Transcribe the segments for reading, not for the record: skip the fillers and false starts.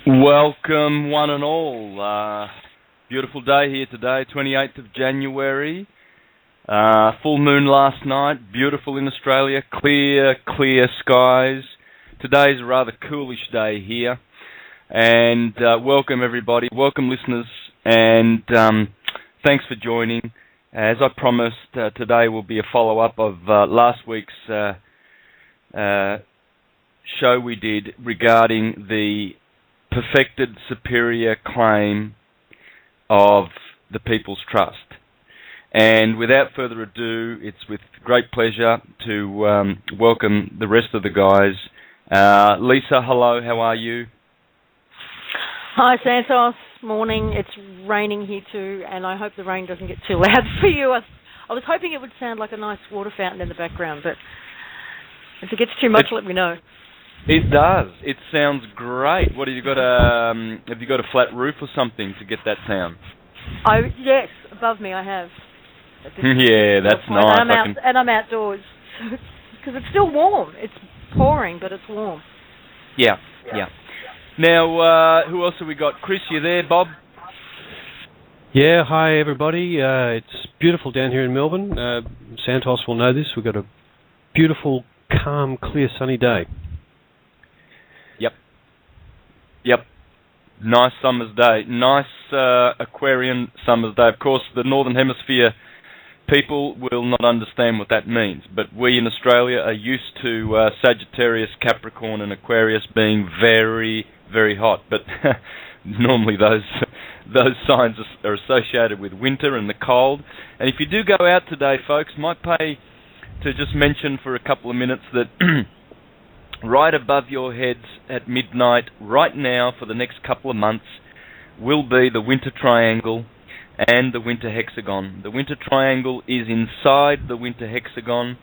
Welcome, one and all. Beautiful day here today, 28th of January. Full moon last night, beautiful in Australia, clear skies. Today's a rather coolish day here. And welcome everybody, welcome listeners, and thanks for joining. As I promised, today will be a follow-up of last week's show we did regarding the perfected superior claim of the People's Trust. And without further ado, it's with great pleasure to welcome the rest of the guys. Lisa, hello, how are you? Hi Santos, morning. It's raining here too, and I hope the rain doesn't get too loud for you. I was hoping it would sound like a nice water fountain in the background, but if it gets too much, let me know. It does. It sounds great. What have you got? Have you got a flat roof or something to get that sound? Yes, above me I have. Yeah, that's nice. And I'm outdoors because it's still warm. It's pouring, but it's warm. Yeah. Now, who else have we got? Chris, you there? Bob? Yeah, hi everybody. It's beautiful down here in Melbourne. Santos will know this. We've got a beautiful, calm, clear, sunny day. Yep. Nice summer's day. Nice Aquarian summer's day. Of course, the Northern Hemisphere people will not understand what that means, but we in Australia are used to Sagittarius, Capricorn and Aquarius being very, very hot. But normally those signs are associated with winter and the cold. And if you do go out today, folks, might pay to just mention for a couple of minutes that right above your heads at midnight, right now for the next couple of months, will be the winter triangle and the winter hexagon. The winter triangle is inside the winter hexagon.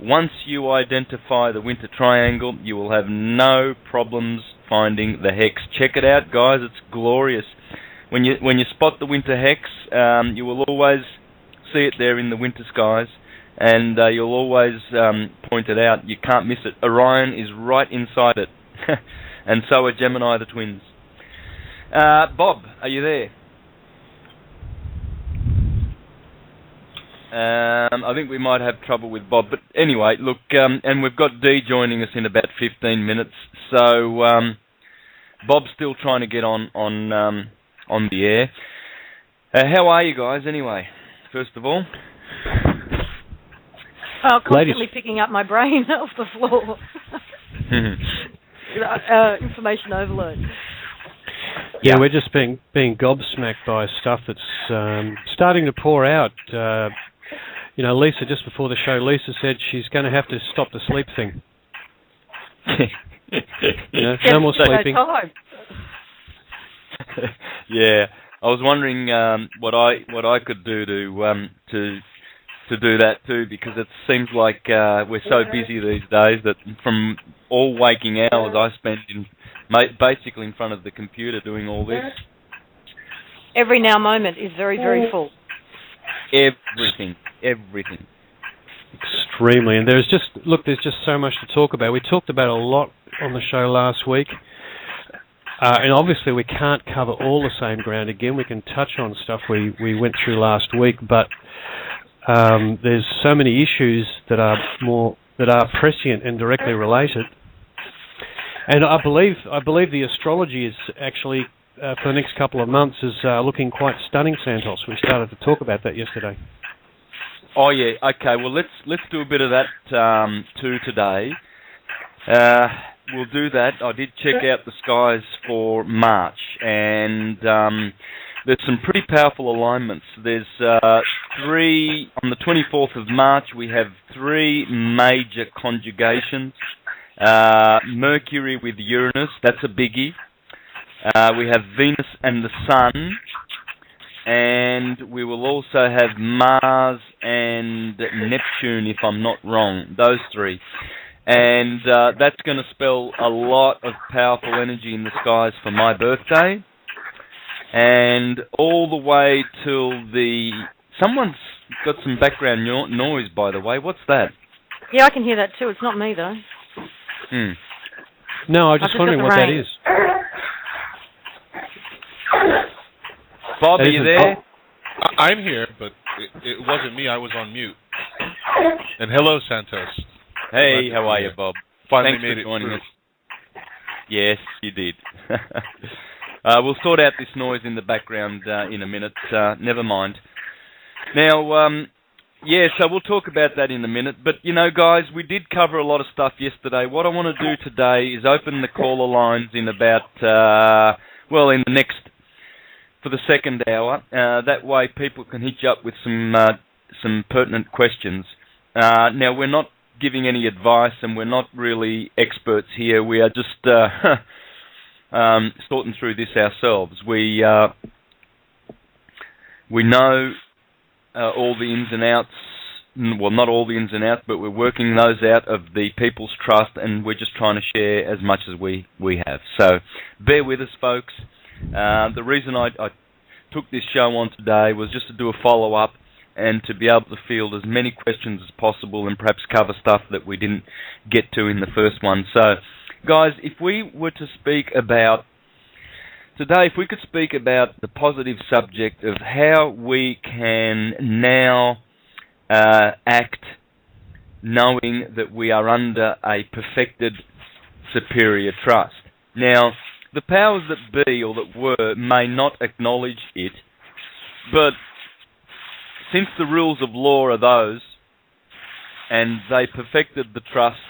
Once you identify the winter triangle, you will have no problems finding the hex. Check it out, guys. It's glorious. When you spot the winter hex, you will always see it there in the winter skies. And you'll always point it out. You can't miss it. Orion is right inside it. And so are Gemini, the twins. Bob, are you there? I think we might have trouble with Bob. But anyway, look, and we've got Dee joining us in about 15 minutes. So Bob's still trying to get on the air. How are you guys anyway, first of all? Constantly picking up my brain off the floor. Information overload. Yeah, we're just being gobsmacked by stuff that's starting to pour out. Lisa, just before the show, Lisa said she's going to have to stop the sleep thing. No more sleeping. Yeah, I was wondering what I could do to do that too, because it seems like we're so busy these days that from all waking hours I spend basically in front of the computer doing all this. Every now moment is very, very full. Everything. Extremely, and there's just so much to talk about. We talked about a lot on the show last week, and obviously we can't cover all the same ground again. We can touch on stuff we went through last week, but there's so many issues that are prescient and directly related. And I believe the astrology is actually for the next couple of months is looking quite stunning, Santos. We started to talk about that yesterday. Oh yeah, okay. Well, let's do a bit of that too today. We'll do that. I did check out the skies for March, and there's some pretty powerful alignments. There's three on the 24th of March. We have three major conjugations. Mercury with Uranus, that's a biggie. We have Venus and the Sun, and we will also have Mars and Neptune, if I'm not wrong, those three. And that's going to spell a lot of powerful energy in the skies for my birthday. And all the way till someone's got some background noise, by the way. What's that? Yeah, I can hear that too. It's not me, though. No, I was just wondering what that is. Bob, are you there? I'm here, but it wasn't me. I was on mute. And hello, Santos. Hey, how are you, Bob? Finally Thanks made for it joining through. us. Yes, you did. We'll sort out this noise in the background in a minute. Never mind. Now, so we'll talk about that in a minute. But, you know, guys, we did cover a lot of stuff yesterday. What I want to do today is open the caller lines in about, in the next, for the second hour. That way people can hit you up with some pertinent questions. Now, we're not giving any advice, and we're not really experts here. We are just sorting through this ourselves. We know all the ins and outs. Well, not all the ins and outs, but we're working those out of the People's Trust, and we're just trying to share as much as we have. So bear with us, folks. The reason I took this show on today was just to do a follow-up and to be able to field as many questions as possible and perhaps cover stuff that we didn't get to in the first one. So, guys, if we were to speak about today, if we could speak about the positive subject of how we can now act knowing that we are under a perfected superior trust. Now, the powers that be or that were may not acknowledge it, but since the rules of law are those, and they perfected the trust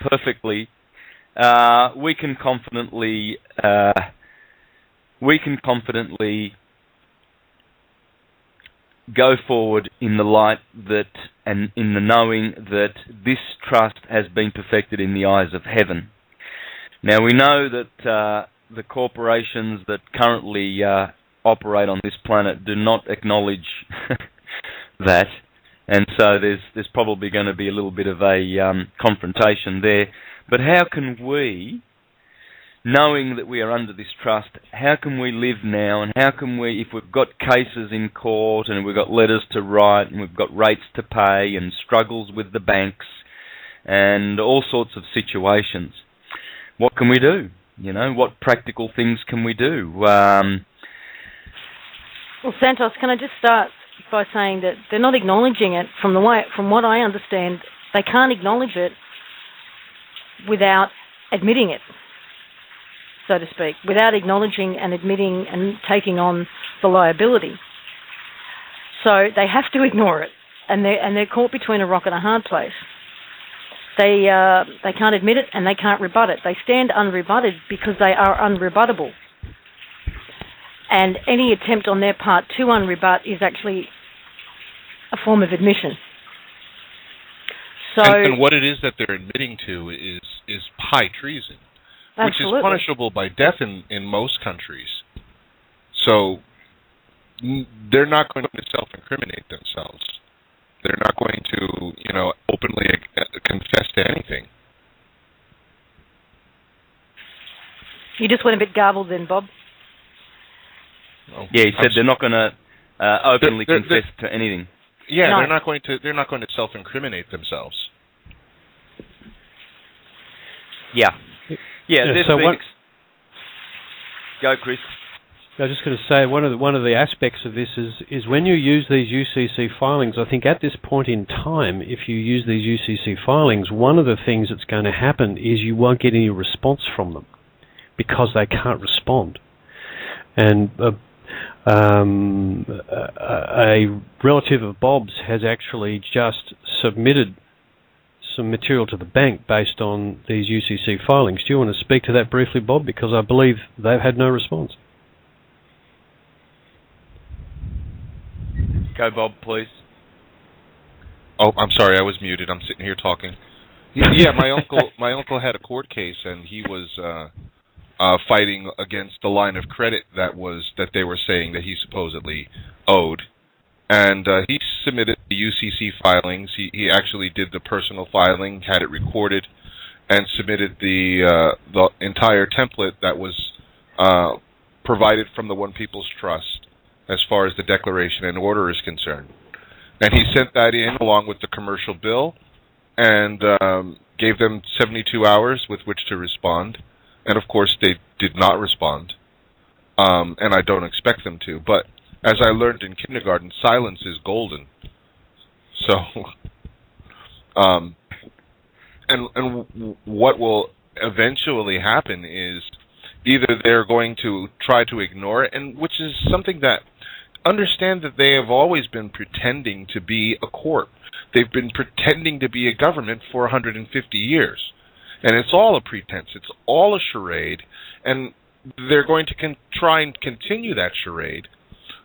perfectly, we can confidently go forward in the light that, and in the knowing that this trust has been perfected in the eyes of heaven. Now, we know that the corporations that currently operate on this planet do not acknowledge that, and so there's probably going to be a little bit of a confrontation there. But how can we, knowing that we are under this trust, how can we live now, and how can we, if we've got cases in court and we've got letters to write and we've got rates to pay and struggles with the banks and all sorts of situations, what can we do? You know, what practical things can we do? Well, Santos, can I just start by saying that they're not acknowledging it from what I understand. They can't acknowledge it without admitting it, so to speak, without acknowledging and admitting and taking on the liability. So they have to ignore it, and they're caught between a rock and a hard place. They can't admit it and they can't rebut it. They stand unrebutted because they are unrebuttable. And any attempt on their part to unrebut is actually a form of admission. So, and what it is that they're admitting to is high treason, which is punishable by death in most countries. So they're not going to self-incriminate themselves. They're not going to, openly confess to anything. You just went a bit garbled then, Bob. Oh, yeah, he said they're not going to openly confess to anything. Yeah, no. They're not going to self-incriminate themselves. Yeah. So go, Chris. I was just going to say one of the aspects of this is when you use these UCC filings. I think at this point in time, if you use these UCC filings, one of the things that's going to happen is you won't get any response from them because they can't respond. And a relative of Bob's has actually just submitted some material to the bank based on these UCC filings. Do you want to speak to that briefly, Bob? Because I believe they've had no response. Go, Bob, please. Oh, I'm sorry, I was muted. I'm sitting here talking. Yeah, my uncle had a court case, and he was fighting against the line of credit that they were saying that he supposedly owed, and he submitted the UCC filings. He actually did the personal filing, had it recorded, and submitted the entire template that was provided from the One People's Trust as far as the declaration and order is concerned. And he sent that in along with the commercial bill and gave them 72 hours with which to respond. And, of course, they did not respond. and I don't expect them to. But as I learned in kindergarten, silence is golden. So, and what will eventually happen is either they're going to try to ignore it, and which is something that, understand that they have always been pretending to be a court. They've been pretending to be a government for 150 years. And it's all a pretense. It's all a charade. And they're going to try and continue that charade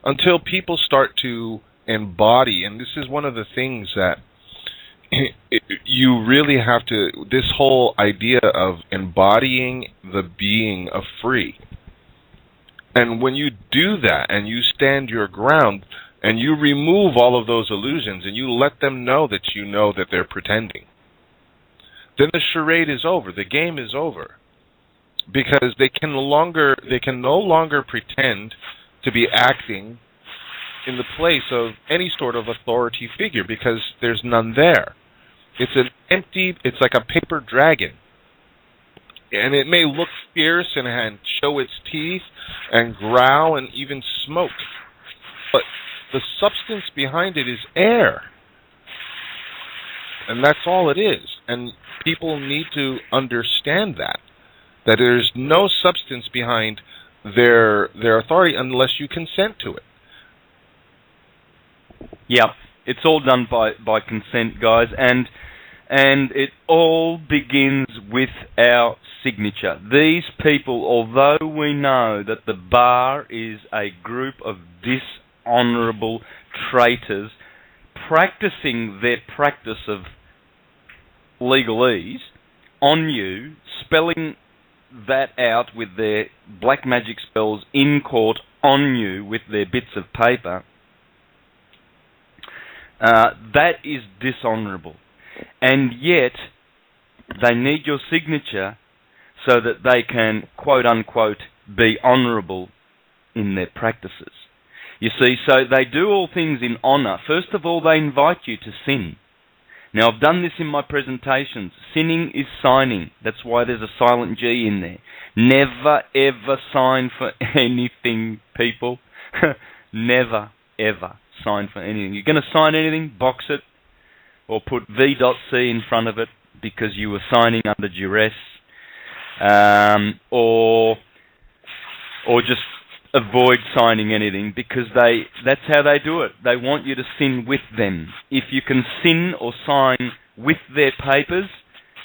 until people start to embody. And this is one of the things that you really have to, this whole idea of embodying the being of free. And when you do that and you stand your ground and you remove all of those illusions and you let them know that you know that they're pretending, then the charade is over. The game is over. Because they can no longer pretend to be acting in the place of any sort of authority figure, because there's none there. It's like a paper dragon. And it may look fierce and show its teeth and growl and even smoke, but the substance behind it is air. And that's all it is. And people need to understand that there's no substance behind their authority unless you consent to it. Yeah, it's all done by consent, guys, and it all begins with our signature. These people, although we know that the bar is a group of dishonourable traitors practicing their practice of legalese on you, spelling that out with their black magic spells in court on you with their bits of paper, that is dishonourable. And yet, they need your signature so that they can, quote unquote, be honourable in their practices. You see, so they do all things in honour. First of all, they invite you to sin. Now, I've done this in my presentations. Sinning is signing. That's why there's a silent G in there. Never, ever sign for anything, people. Never, ever sign for anything. You're going to sign anything, box it, or put V.C in front of it because you were signing under duress, or just avoid signing anything, because that's how they do it. They want you to sin with them. If you can sin or sign with their papers,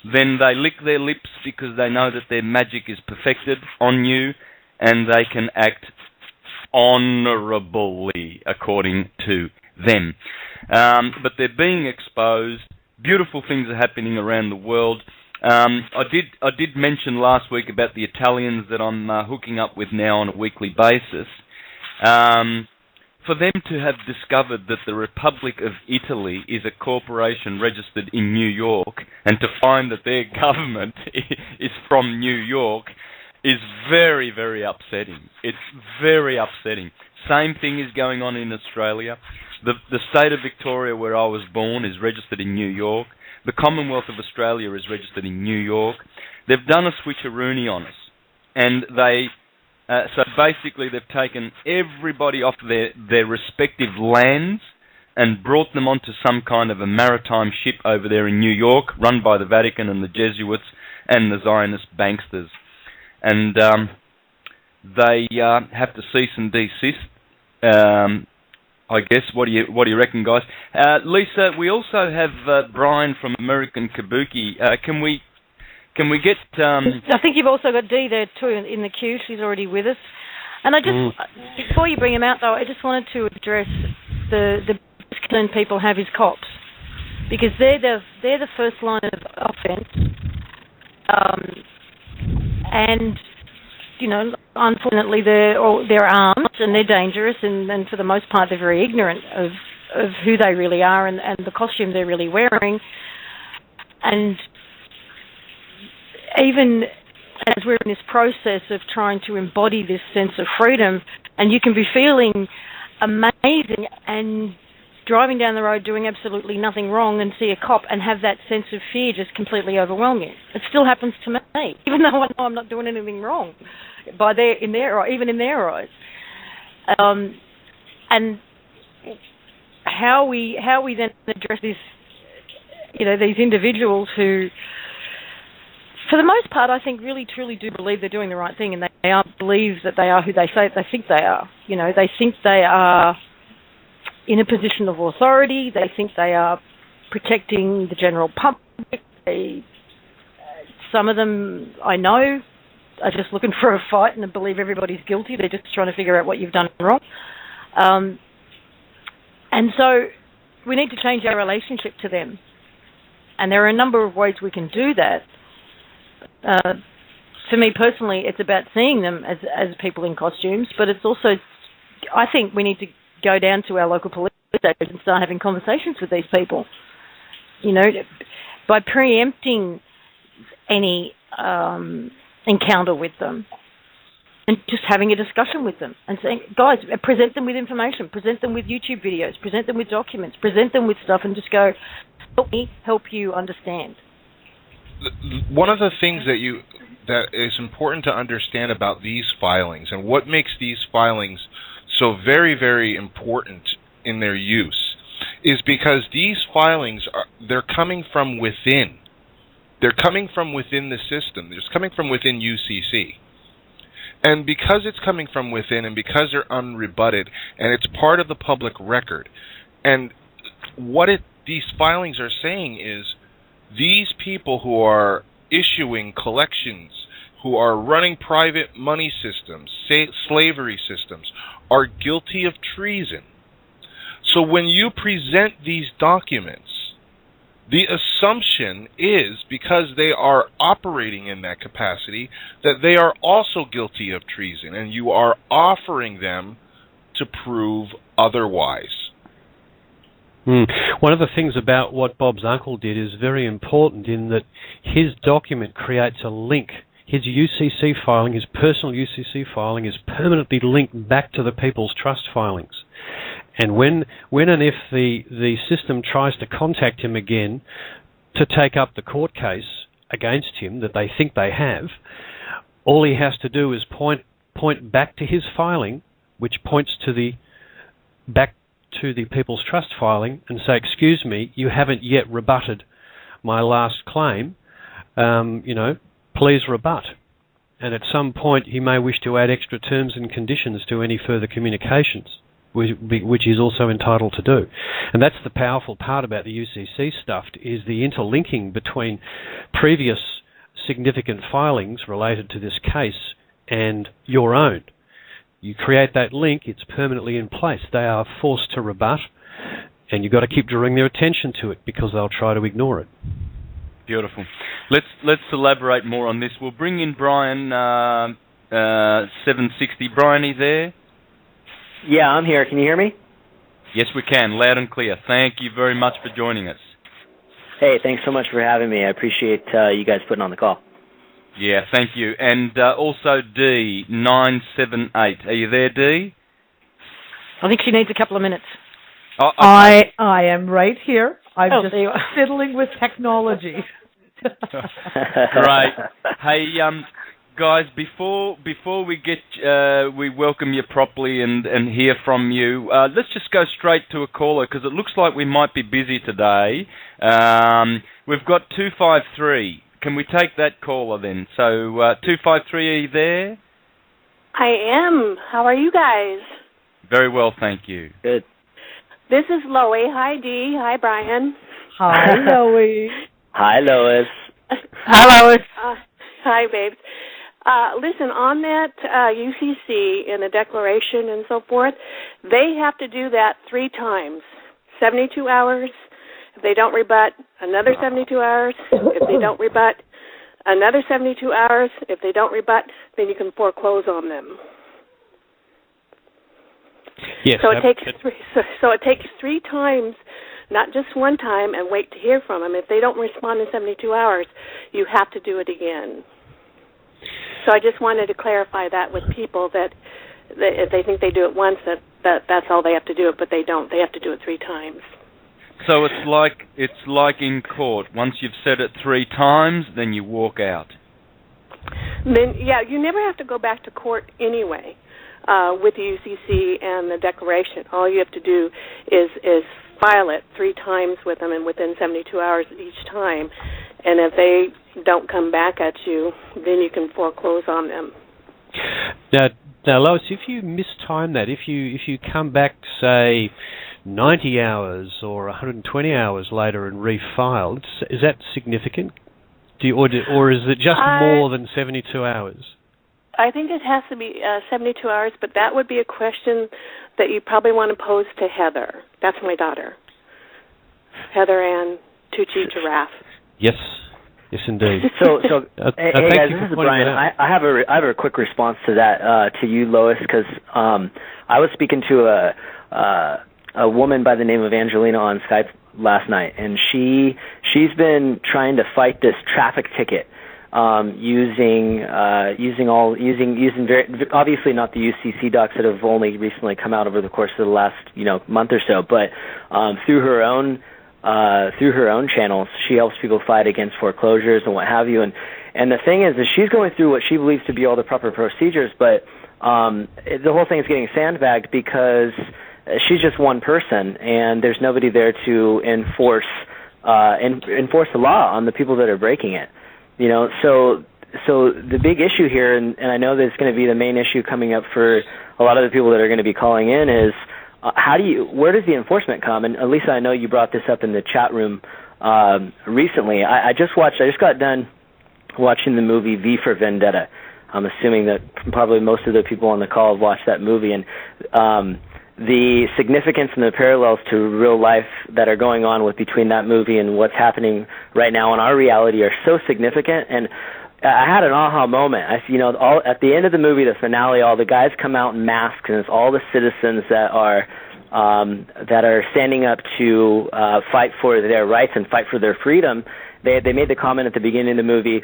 then they lick their lips because they know that their magic is perfected on you and they can act honourably according to them. But they're being exposed. Beautiful things are happening around the world. I did mention last week about the Italians that I'm hooking up with now on a weekly basis. For them to have discovered that the Republic of Italy is a corporation registered in New York, and to find that their government is from New York, is very, very upsetting. It's very upsetting. Same thing is going on in Australia. The state of Victoria, where I was born, is registered in New York. The Commonwealth of Australia is registered in New York. They've done a switcheroony on us. And so basically they've taken everybody off their respective lands and brought them onto some kind of a maritime ship over there in New York, run by the Vatican and the Jesuits and the Zionist banksters. And they have to cease and desist. I guess. What do you reckon, guys? Lisa, we also have Brian from American Kabuki. Can we get? I think you've also got Dee there too in the queue. She's already with us. And I just before you bring him out though, I just wanted to address the concern people have is cops, because they're the first line of offence, and you know, unfortunately, they're armed and they're dangerous, and for the most part, they're very ignorant of who they really are and the costume they're really wearing. And even as we're in this process of trying to embody this sense of freedom, and you can be feeling amazing and driving down the road doing absolutely nothing wrong and see a cop and have that sense of fear just completely overwhelm you. It still happens to me, even though I know I'm not doing anything wrong. in their eyes. And how we then address this, these individuals who, for the most part, I think really truly do believe they're doing the right thing, and they believe that they are who they say they think they are. They think they are in a position of authority. They think they are protecting the general public. Some of them, I know, are just looking for a fight and believe everybody's guilty. They're just trying to figure out what you've done wrong. And so we need to change our relationship to them. And there are a number of ways we can do that. For me personally, it's about seeing them as people in costumes, but it's also, I think we need to go down to our local police stations and start having conversations with these people. By preempting any encounter with them and just having a discussion with them and saying, guys, present them with information, present them with YouTube videos, present them with documents, present them with stuff, and just go, help me help you understand. One of the things that is important to understand about these filings and what makes these filings so very, very important in their use is because these filings they're coming from within. They're coming from within the system. They're coming from within UCC. And because it's coming from within and because they're unrebutted and it's part of the public record, and what these filings are saying is these people who are issuing collections, who are running private money systems, slavery systems, are guilty of treason. So when you present these documents, the assumption is, because they are operating in that capacity, that they are also guilty of treason, and you are offering them to prove otherwise. One of the things about what Bob's uncle did is very important in that his document creates a link. His UCC filing, his personal UCC filing, is permanently linked back to the People's Trust filings. And when and if the system tries to contact him again to take up the court case against him that they think they have, all he has to do is point back to his filing, which points to back to the People's Trust filing, and say, excuse me, you haven't yet rebutted my last claim, please rebut. And at some point he may wish to add extra terms and conditions to any further communications, which he's also entitled to do. And that's the powerful part about the UCC stuff, is the interlinking between previous significant filings related to this case and your own. You create that link, it's permanently in place. They are forced to rebut, and you've got to keep drawing their attention to it because they'll try to ignore it. Beautiful. Let's elaborate more on this. We'll bring in Brian 760. Brian, are you there? Yeah, I'm here. Can you hear me? Yes, we can. Loud and clear. Thank you very much for joining us. Hey, thanks so much for having me. I appreciate you guys putting on the call. Yeah, thank you. And also D978. Are you there, D? I think she needs a couple of minutes. Oh, okay. I am right here. I'm just fiddling with technology. Great. Hey, guys, before we welcome you properly and hear from you, let's just go straight to a caller because it looks like we might be busy today. We've got 253. Can we take that caller then? So 253, are you there? I am. How are you guys? Very well, thank you. Good. This is Loie. Hi, Dee. Hi, Brian. Hi, Loie. Hi, Lois. Hi, Lois. Hi, babes. Listen, on that UCC and the declaration and so forth, they have to do that 3 times. 72 hours. If they don't rebut, another 72 hours. If they don't rebut, another 72 hours. If they don't rebut, then you can foreclose on them. Yes. So it takes 3 times, not just one time, and wait to hear from them. If they don't respond in 72 hours, you have to do it again. So I just wanted to clarify that with people that if they think they do it once, that's all they have to do it, but they don't. They have to do it 3 times. So it's like in court. Once you've said it 3 times, then you walk out. then you never have to go back to court anyway with the UCC and the declaration. All you have to do is file it 3 times with them, and within 72 hours each time. And if they don't come back at you, then you can foreclose on them. Now, Lois, if you mistime that, if you come back, say, 90 hours or 120 hours later and refile, is that significant? Or is it just more than 72 hours? I think it has to be 72 hours, but that would be a question that you probably want to pose to Heather. That's my daughter, Heather Ann Tucci Giraffe. Yes, indeed. So hey guys, this is Brian. I have a quick response to that, to you, Lois, because I was speaking to a woman by the name of Angelina on Skype last night, and she's been trying to fight this traffic ticket using very, obviously not the UCC docs that have only recently come out over the course of the last month or so, but through her own channels, she helps people fight against foreclosures and what have you. And the thing is she's going through what she believes to be all the proper procedures, but the whole thing is getting sandbagged because she's just one person, and there's nobody there to enforce the law on the people that are breaking it. So the big issue here, and I know that it's going to be the main issue coming up for a lot of the people that are going to be calling in, is where does the enforcement come? And Lisa, I know you brought this up in the chat room recently. I just got done watching the movie V for Vendetta. I'm assuming that probably most of the people on the call have watched that movie, and the significance and the parallels to real life that are going on between that movie and what's happening right now in our reality are so significant. And I had an aha moment. At the end of the movie, the finale, all the guys come out in masks, and it's all the citizens that are standing up to fight for their rights and fight for their freedom. They made the comment at the beginning of the movie,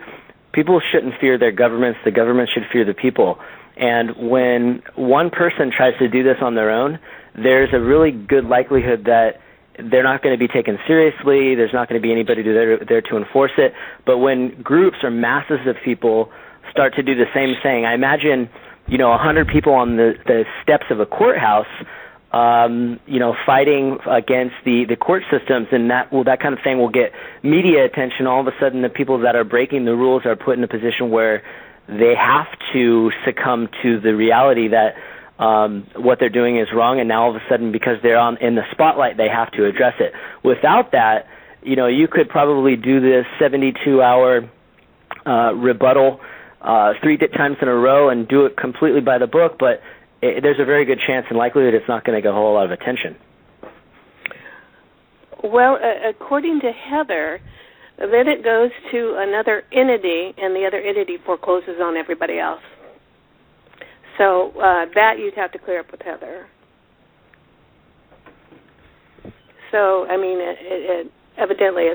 people shouldn't fear their governments, the government should fear the people. And when one person tries to do this on their own, there's a really good likelihood that they're not going to be taken seriously. There's not going to be anybody there to enforce it. But when groups or masses of people start to do the same thing, I imagine, 100 people on the steps of a courthouse, fighting against the court systems, and that kind of thing will get media attention. All of a sudden, the people that are breaking the rules are put in a position where they have to succumb to the reality that what they're doing is wrong, and now all of a sudden, because they're in the spotlight, they have to address it. Without that, you could probably do this 72-hour rebuttal 3 times in a row and do it completely by the book, but there's a very good chance and likelihood it's not going to get a whole lot of attention. Well, according to Heather, then it goes to another entity, and the other entity forecloses on everybody else. So that you'd have to clear up with Heather. So, I mean, evidently,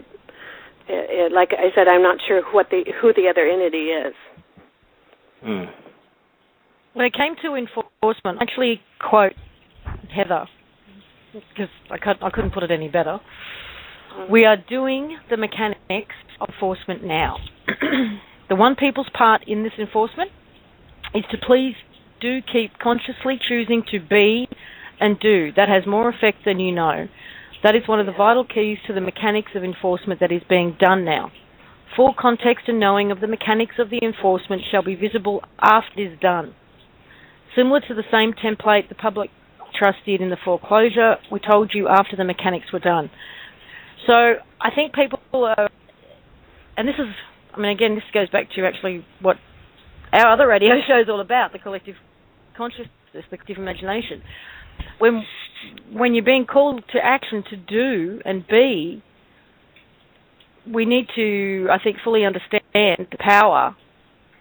like I said, I'm not sure who the other entity is. When it came to enforcement, I actually quote Heather, because I couldn't put it any better. We are doing the mechanics of enforcement now. The one people's part in this enforcement is to please do keep consciously choosing to be and do. That has more effect than you know. That is one of the vital keys to the mechanics of enforcement that is being done now. Full context and knowing of the mechanics of the enforcement shall be visible after it is done. Similar to the same template the public trust did in the foreclosure, we told you after the mechanics were done. So I think people are, and this is, I mean, again, this goes back to actually what our other radio show is all about, the collective consciousness, the collective imagination. When you're being called to action to do and be, we need to, I think, fully understand the power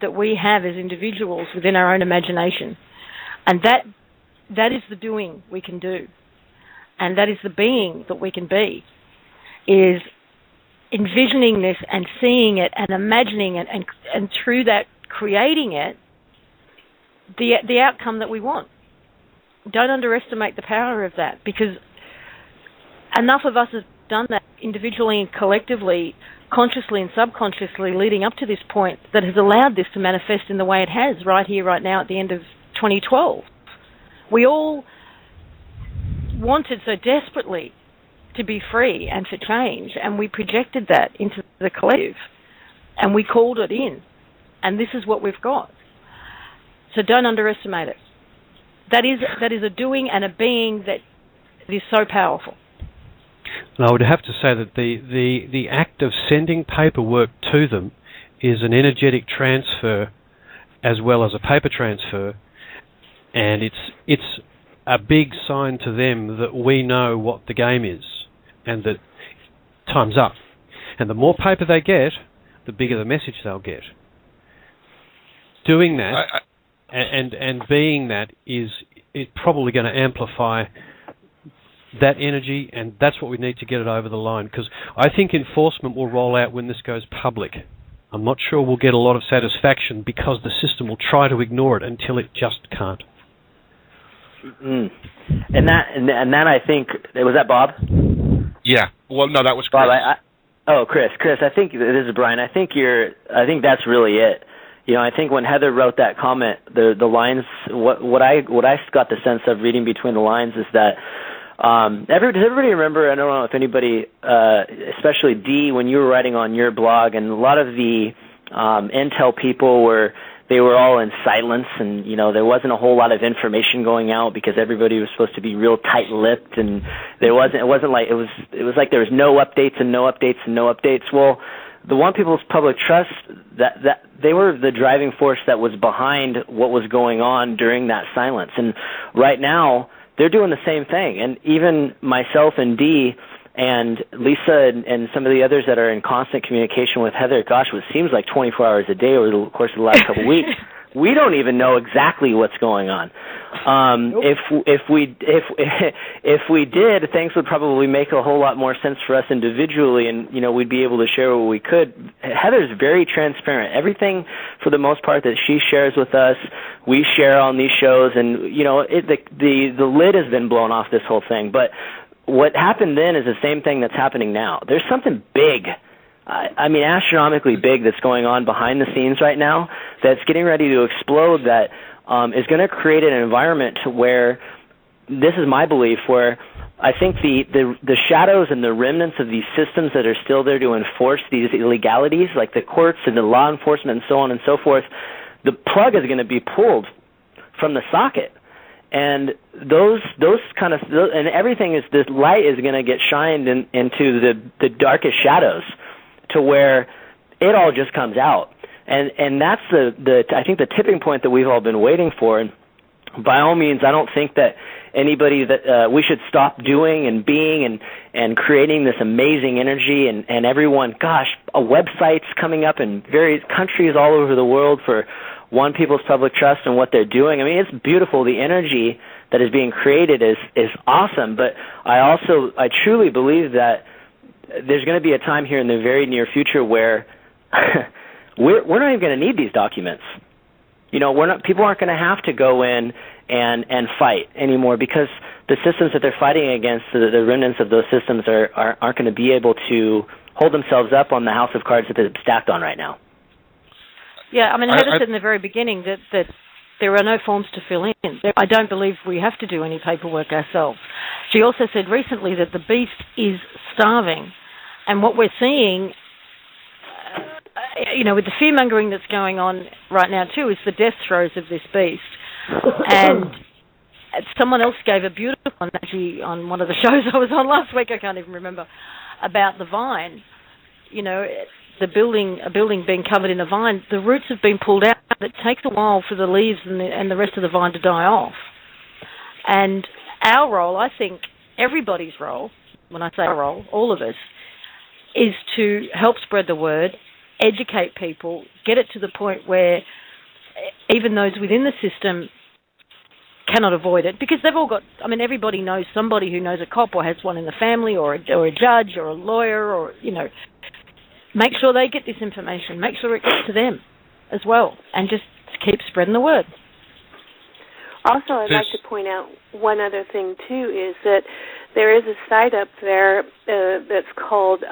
that we have as individuals within our own imagination. And that is the doing we can do. And that is the being that we can be, is envisioning this and seeing it and imagining it and through that creating it, the outcome that we want. Don't underestimate the power of that, because enough of us have done that individually and collectively consciously and subconsciously leading up to this point that has allowed this to manifest in the way it has right here, right now at the end of 2012. We all wanted so desperately to be free and for change, and we projected that into the collective, and we called it in, and this is what we've got. So don't underestimate it. That is a doing and a being that is so powerful. And I would have to say that the act of sending paperwork to them is an energetic transfer as well as a paper transfer, and it's a big sign to them that we know what the game is and that time's up. And the more paper they get, the bigger the message they'll get. Doing that and being that is probably going to amplify that energy, and that's what we need to get it over the line, because I think enforcement will roll out when this goes public. I'm not sure we'll get a lot of satisfaction because the system will try to ignore it until it just can't. Mm. And that I think, was that Bob? Yeah. Well, no, that was Chris. Bob, Chris. I think this is Brian. I think that's really it. You know, I think when Heather wrote that comment, the lines, what I got the sense of reading between the lines is that does everybody remember? I don't know if anybody, especially Dee, when you were writing on your blog, and a lot of the Intel people were all in silence, and there wasn't a whole lot of information going out because everybody was supposed to be real tight-lipped, and it wasn't like it was like there was no updates and no updates and no updates. Well, the One People's Public Trust, that they were the driving force that was behind what was going on during that silence, and right now they're doing the same thing. And even myself and Dee and Lisa and some of the others that are in constant communication with Heather, gosh, what seems like 24 hours a day over the course of the last couple of weeks, we don't even know exactly what's going on. Nope. If we did, things would probably make a whole lot more sense for us individually, and we'd be able to share what we could. Heather's very transparent. Everything, for the most part, that she shares with us, we share on these shows, and the lid has been blown off this whole thing. But what happened then is the same thing that's happening now. There's something big, astronomically big, that's going on behind the scenes right now that's getting ready to explode, that is going to create an environment where, this is my belief, where I think the shadows and the remnants of these systems that are still there to enforce these illegalities, like the courts and the law enforcement and so on and so forth, the plug is going to be pulled from the socket. And and everything is, this light is going to get shined into the darkest shadows, to where it all just comes out. And that's I think the tipping point that we've all been waiting for. And by all means, I don't think that anybody that we should stop doing and being and creating this amazing energy, and everyone, gosh, websites coming up in various countries all over the world for One People's Public Trust and what they're doing. It's beautiful. The energy that is being created is awesome. But I truly believe that there's going to be a time here in the very near future where we're not even going to need these documents. People aren't going to have to go in and fight anymore, because the systems that they're fighting against, the remnants of those systems aren't going to be able to hold themselves up on the house of cards that they're stacked on right now. Yeah, Heather said in the very beginning that there are no forms to fill in. I don't believe we have to do any paperwork ourselves. She also said recently that the beast is starving, and what we're seeing, with the fear-mongering that's going on right now too, is the death throes of this beast. And someone else gave a beautiful analogy on one of the shows I was on last week, I can't even remember, about the vine. A building being covered in a vine, the roots have been pulled out. It takes a while for the leaves and the rest of the vine to die off. And our role, I think, everybody's role, when I say our role, all of us, is to help spread the word, educate people, get it to the point where even those within the system cannot avoid it, because they've all got, everybody knows somebody who knows a cop or has one in the family, or a judge or a lawyer, or, make sure they get this information. Make sure it gets to them as well, and just keep spreading the word. Also, I'd like to point out one other thing, too, is that there is a site up there that's called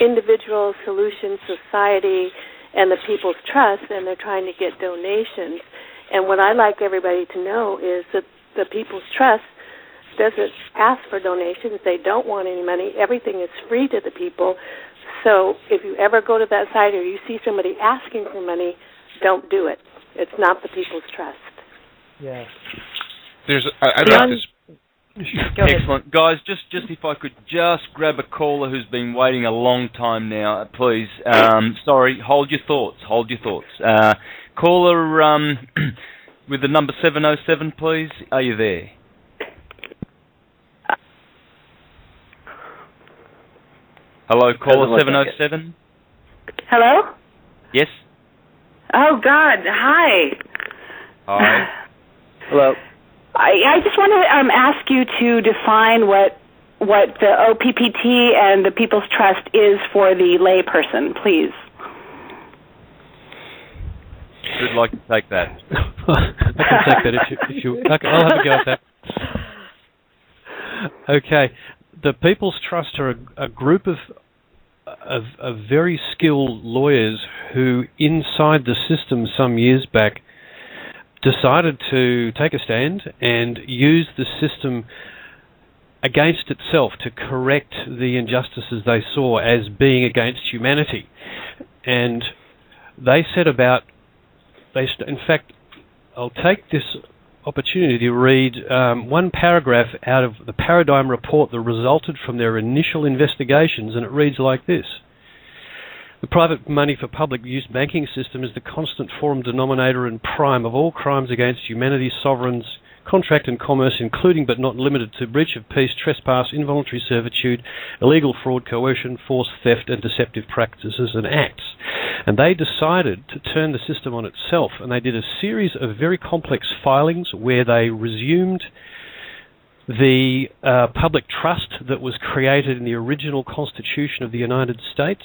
individual solution society and the People's Trust, and they're trying to get donations. And what I like everybody to know is that the People's Trust doesn't ask for donations. They don't want any money. Everything is free to the people. So if you ever go to that site or you see somebody asking for money, don't do it. It's not the People's Trust. Yes. I'd like to. Excellent. Guys, just if I could just grab a caller who's been waiting a long time now, please. Sorry, hold your thoughts. Caller with the number 707, please. Are you there? Hello, caller 707. Hello? Yes? Oh, God. Hi. Hi. Hello. I just want to ask you to define what the OPPT and the People's Trust is for the layperson, please. Who'd like to take that? I can take that if you. I'll have a go at that. Okay, the People's Trust are a group of very skilled lawyers who, inside the system some years back, decided to take a stand and use the system against itself to correct the injustices they saw as being against humanity. And they set about, in fact, I'll take this opportunity to read one paragraph out of the Paradigm Report that resulted from their initial investigations, and it reads like this. The private money for public use banking system is the constant forum denominator and prime of all crimes against humanity, sovereigns, contract and commerce, including but not limited to breach of peace, trespass, involuntary servitude, illegal fraud, coercion, force, theft, and deceptive practices and acts. And they decided to turn the system on itself, and they did a series of very complex filings where they resumed the public trust that was created in the original Constitution of the United States.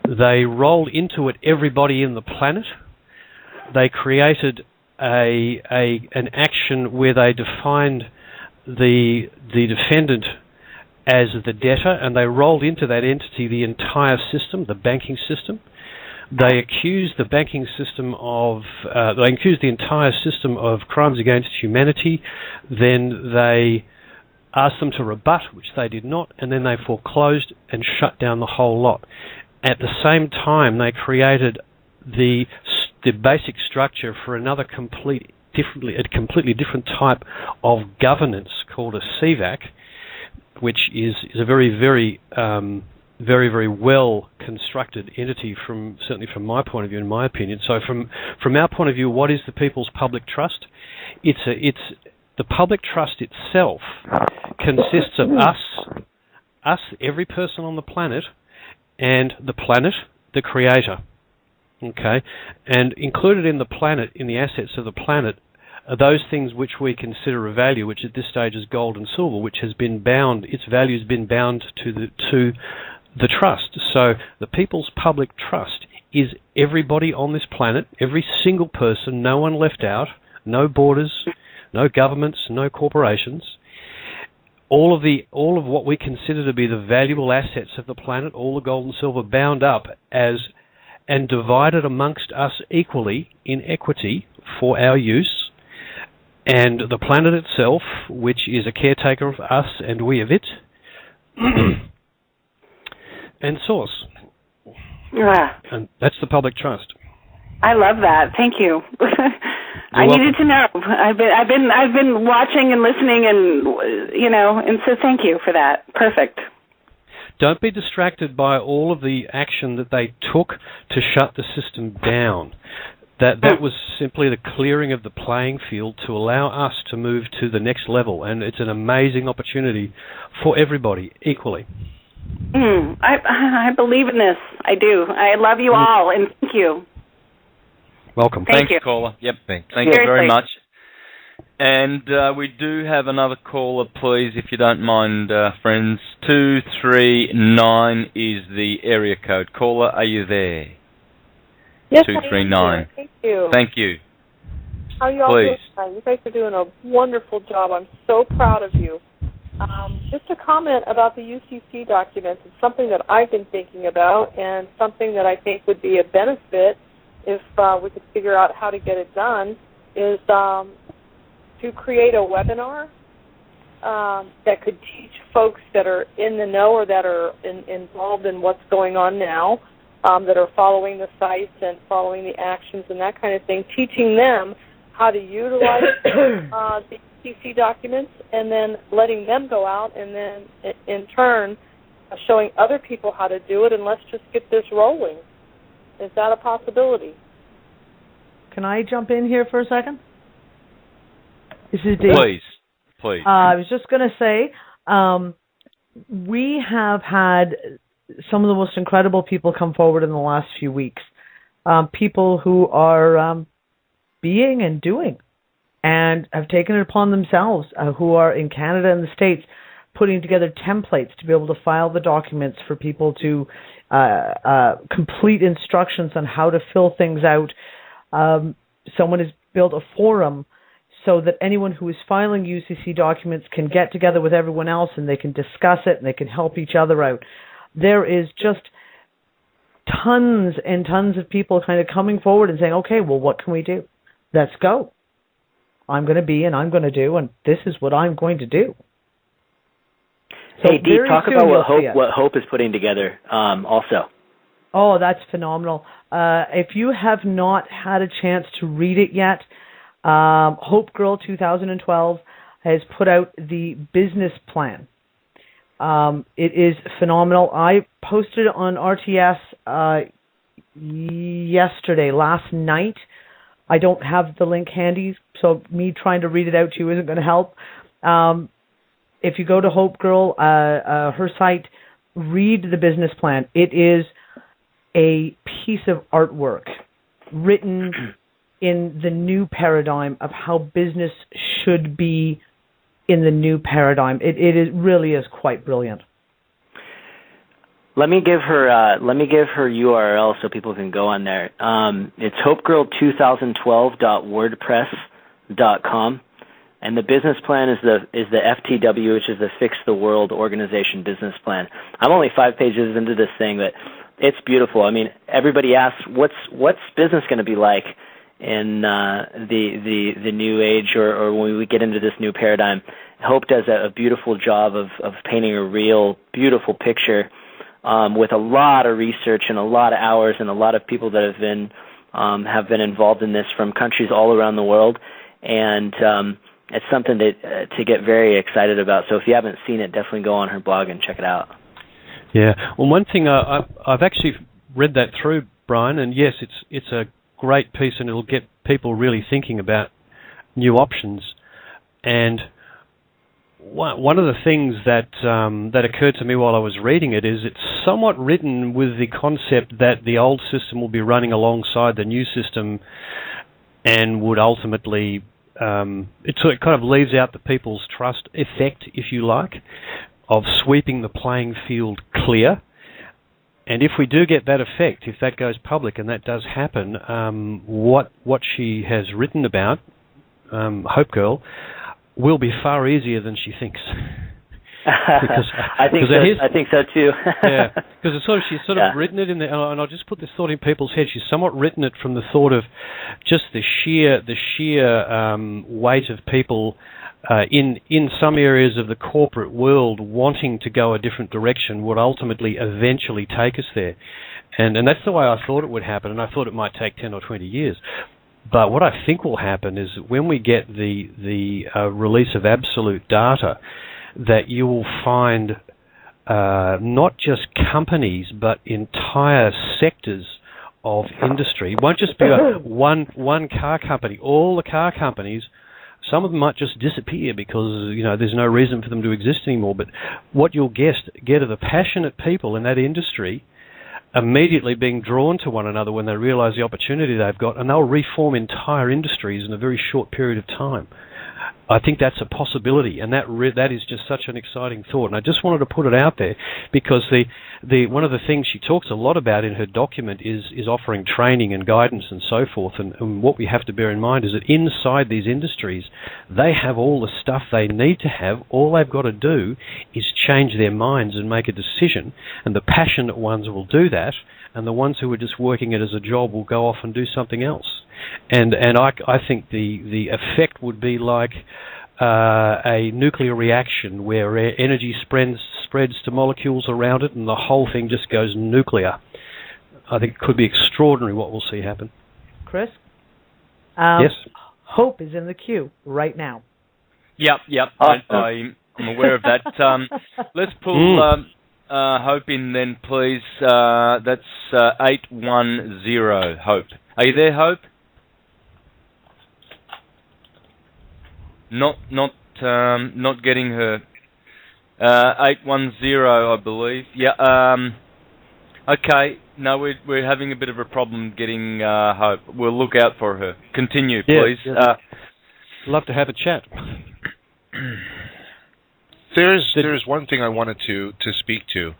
They rolled into it everybody in the planet. They created an action where they defined the defendant as the debtor, and they rolled into that entity the entire system, the banking system. They accused the banking system of, they accused the entire system of crimes against humanity. Then they asked them to rebut, which they did not, and then they foreclosed and shut down the whole lot. At the same time, they created the basic structure for another completely different type of governance called a CVAC, which is a very well constructed entity, certainly from my point of view, in my opinion. So from our point of view, what is the People's Public Trust? It's the public trust itself consists of us, every person on the planet, and the planet, the creator. Okay, and included in the planet, in the assets of the planet, are those things which we consider of value, which at this stage is gold and silver, which has been bound, its value has been bound to the trust. So the People's Public Trust is everybody on this planet, every single person, no one left out, no borders, no governments, no corporations. All of what we consider to be the valuable assets of the planet, all the gold and silver, bound up and divided amongst us equally in equity for our use, and the planet itself, which is a caretaker of us and we of it, and source. And that's the public trust. I love that. Thank you. I needed to know. I've been watching and listening, and so thank you for that. Perfect. Don't be distracted by all of the action that they took to shut the system down. That was simply the clearing of the playing field to allow us to move to the next level, and it's an amazing opportunity for everybody equally. I believe in this. I do. I love you all, and thank you. Welcome. Thanks, caller. Yep. Thank you very much. And we do have another caller, please, if you don't mind, friends. 239 is the area code. Caller, are you there? Yes, 239. I am here. Thank you. Thank you. How are you all doing? You guys are doing a wonderful job. I'm so proud of you. Just a comment about the UCC documents. It's something that I've been thinking about and something that I think would be a benefit if we could figure out how to get it done is to create a webinar that could teach folks that are in the know or that are involved in what's going on now, that are following the sites and following the actions and that kind of thing, teaching them how to utilize the UCC documents and then letting them go out and then, in turn, showing other people how to do it, and let's just get this rolling. Is that a possibility? Can I jump in here for a second? This is Dave. Please. I was just going to say, we have had some of the most incredible people come forward in the last few weeks. People who are being and doing and have taken it upon themselves, who are in Canada and the States, putting together templates to be able to file the documents for people to complete instructions on how to fill things out. Someone has built a forum so that anyone who is filing UCC documents can get together with everyone else and they can discuss it and they can help each other out. There is just tons and tons of people kind of coming forward and saying, okay, well, what can we do? Let's go. I'm going to be and I'm going to do, and this is what I'm going to do. So hey, Dee, talk about what Hope is putting together also. Oh, that's phenomenal. If you have not had a chance to read it yet, Hope Girl 2012 has put out the business plan. It is phenomenal. I posted it on RTS yesterday, last night. I don't have the link handy, so me trying to read it out to you isn't going to help. If you go to Hope Girl, her site, read the business plan. It is a piece of artwork written in the new paradigm of how business should be in the new paradigm. It really is quite brilliant. Let me give her URL so people can go on there. It's hopegirl2012.wordpress.com, and the business plan is the FTW, which is the Fix the World Organization Business Plan. I'm only 5 pages into this thing, but it's beautiful. I mean, everybody asks, what's business going to be like in the new age, or when we get into this new paradigm? Hope does a beautiful job of painting a real beautiful picture with a lot of research and a lot of hours and a lot of people that have been involved in this from countries all around the world, and it's something to get very excited about. So if you haven't seen it, definitely go on her blog and check it out. Yeah. Well, one thing I've actually read that through, Brian, and yes, it's a great piece, and it'll get people really thinking about new options. And one of the things that occurred to me while I was reading it is it's somewhat written with the concept that the old system will be running alongside the new system, and would ultimately it kind of leaves out the people's trust effect, if you like, of sweeping the playing field clear. And if we do get that effect, if that goes public, and that does happen, what she has written about, Hope Girl, will be far easier than she thinks. I think so too. Yeah, because she's sort of written it in the, and I'll just put this thought in people's heads. She's somewhat written it from the thought of just the sheer weight of people in some areas of the corporate world wanting to go a different direction would ultimately eventually take us there. And that's the way I thought it would happen, and I thought it might take 10 or 20 years. But what I think will happen is when we get the release of absolute data, that you will find not just companies but entire sectors of industry. It won't just be one car company. All the car companies, some of them might just disappear because there's no reason for them to exist anymore. But what you'll get are the passionate people in that industry immediately being drawn to one another when they realise the opportunity they've got, and they'll reform entire industries in a very short period of time. I think that's a possibility, and that is just such an exciting thought. And I just wanted to put it out there because the one of the things she talks a lot about in her document is offering training and guidance and so forth. And what we have to bear in mind is that inside these industries, they have all the stuff they need to have. All they've got to do is change their minds and make a decision. And the passionate ones will do that, and the ones who are just working it as a job will go off and do something else. And I think the effect would be like a nuclear reaction where energy spreads to molecules around it, and the whole thing just goes nuclear. I think it could be extraordinary what we'll see happen. Chris? Yes? Hope is in the queue right now. Yep. I'm aware of that. Let's pull Hope in then, please. That's 810, Hope. Are you there, Hope? Not getting her. 810, I believe. Yeah. Okay. No, we're having a bit of a problem getting Hope. We'll look out for her. Continue, please. Yes. Love to have a chat. There's one thing I wanted to speak to,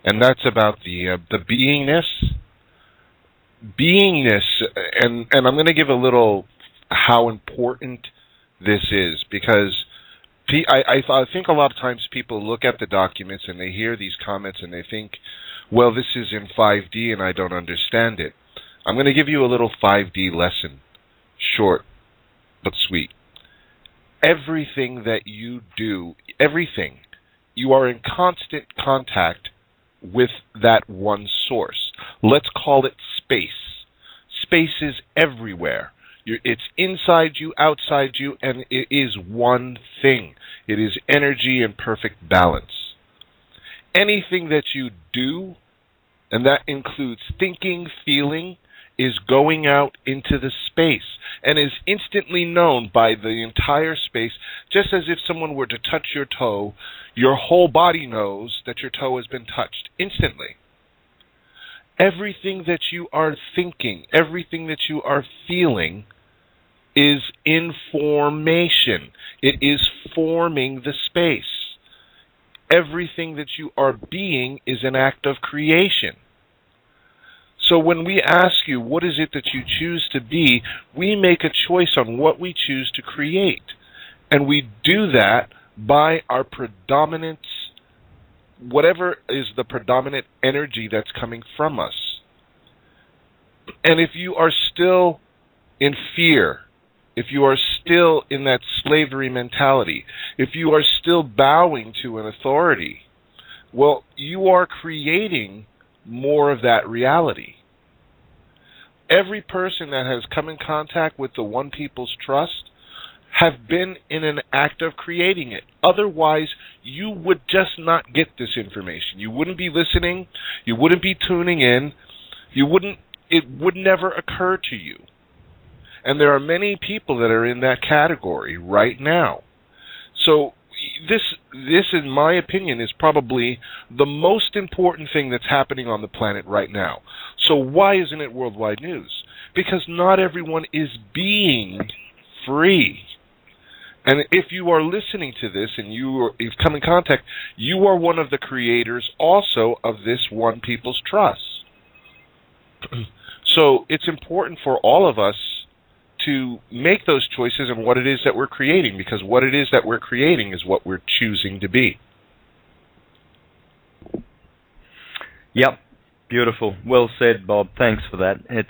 and that's about the beingness. Beingness, and I'm going to give a little how important this is, because I think a lot of times people look at the documents and they hear these comments and they think, well, this is in 5D and I don't understand it. I'm going to give you a little 5D lesson, short but sweet. Everything that you do, everything, you are in constant contact with that one source. Let's call it space. Space is everywhere. It's inside you, outside you, and it is one thing. It is energy in perfect balance. Anything that you do, and that includes thinking, feeling, is going out into the space and is instantly known by the entire space, just as if someone were to touch your toe, your whole body knows that your toe has been touched instantly. Everything that you are thinking, everything that you are feeling is information. It is forming the space. Everything that you are being is an act of creation. So when we ask you, what is it that you choose to be, we make a choice on what we choose to create. And we do that by our predominance, whatever is the predominant energy that's coming from us. And if you are still in fear, if you are still in that slavery mentality, if you are still bowing to an authority, well, you are creating more of that reality. Every person that has come in contact with the One People's Trust have been in an act of creating it. Otherwise, you would just not get this information. You wouldn't be listening. You wouldn't be tuning in. It would never occur to you. And there are many people that are in that category right now. So this, in my opinion, is probably the most important thing that's happening on the planet right now. So why isn't it worldwide news? Because not everyone is being free. And if you are listening to this and you've come in contact, you are one of the creators also of this One People's Trust. So it's important for all of us to make those choices in what it is that we're creating, because what it is that we're creating is what we're choosing to be. Yep, beautiful. Well said, Bob. Thanks for that. It's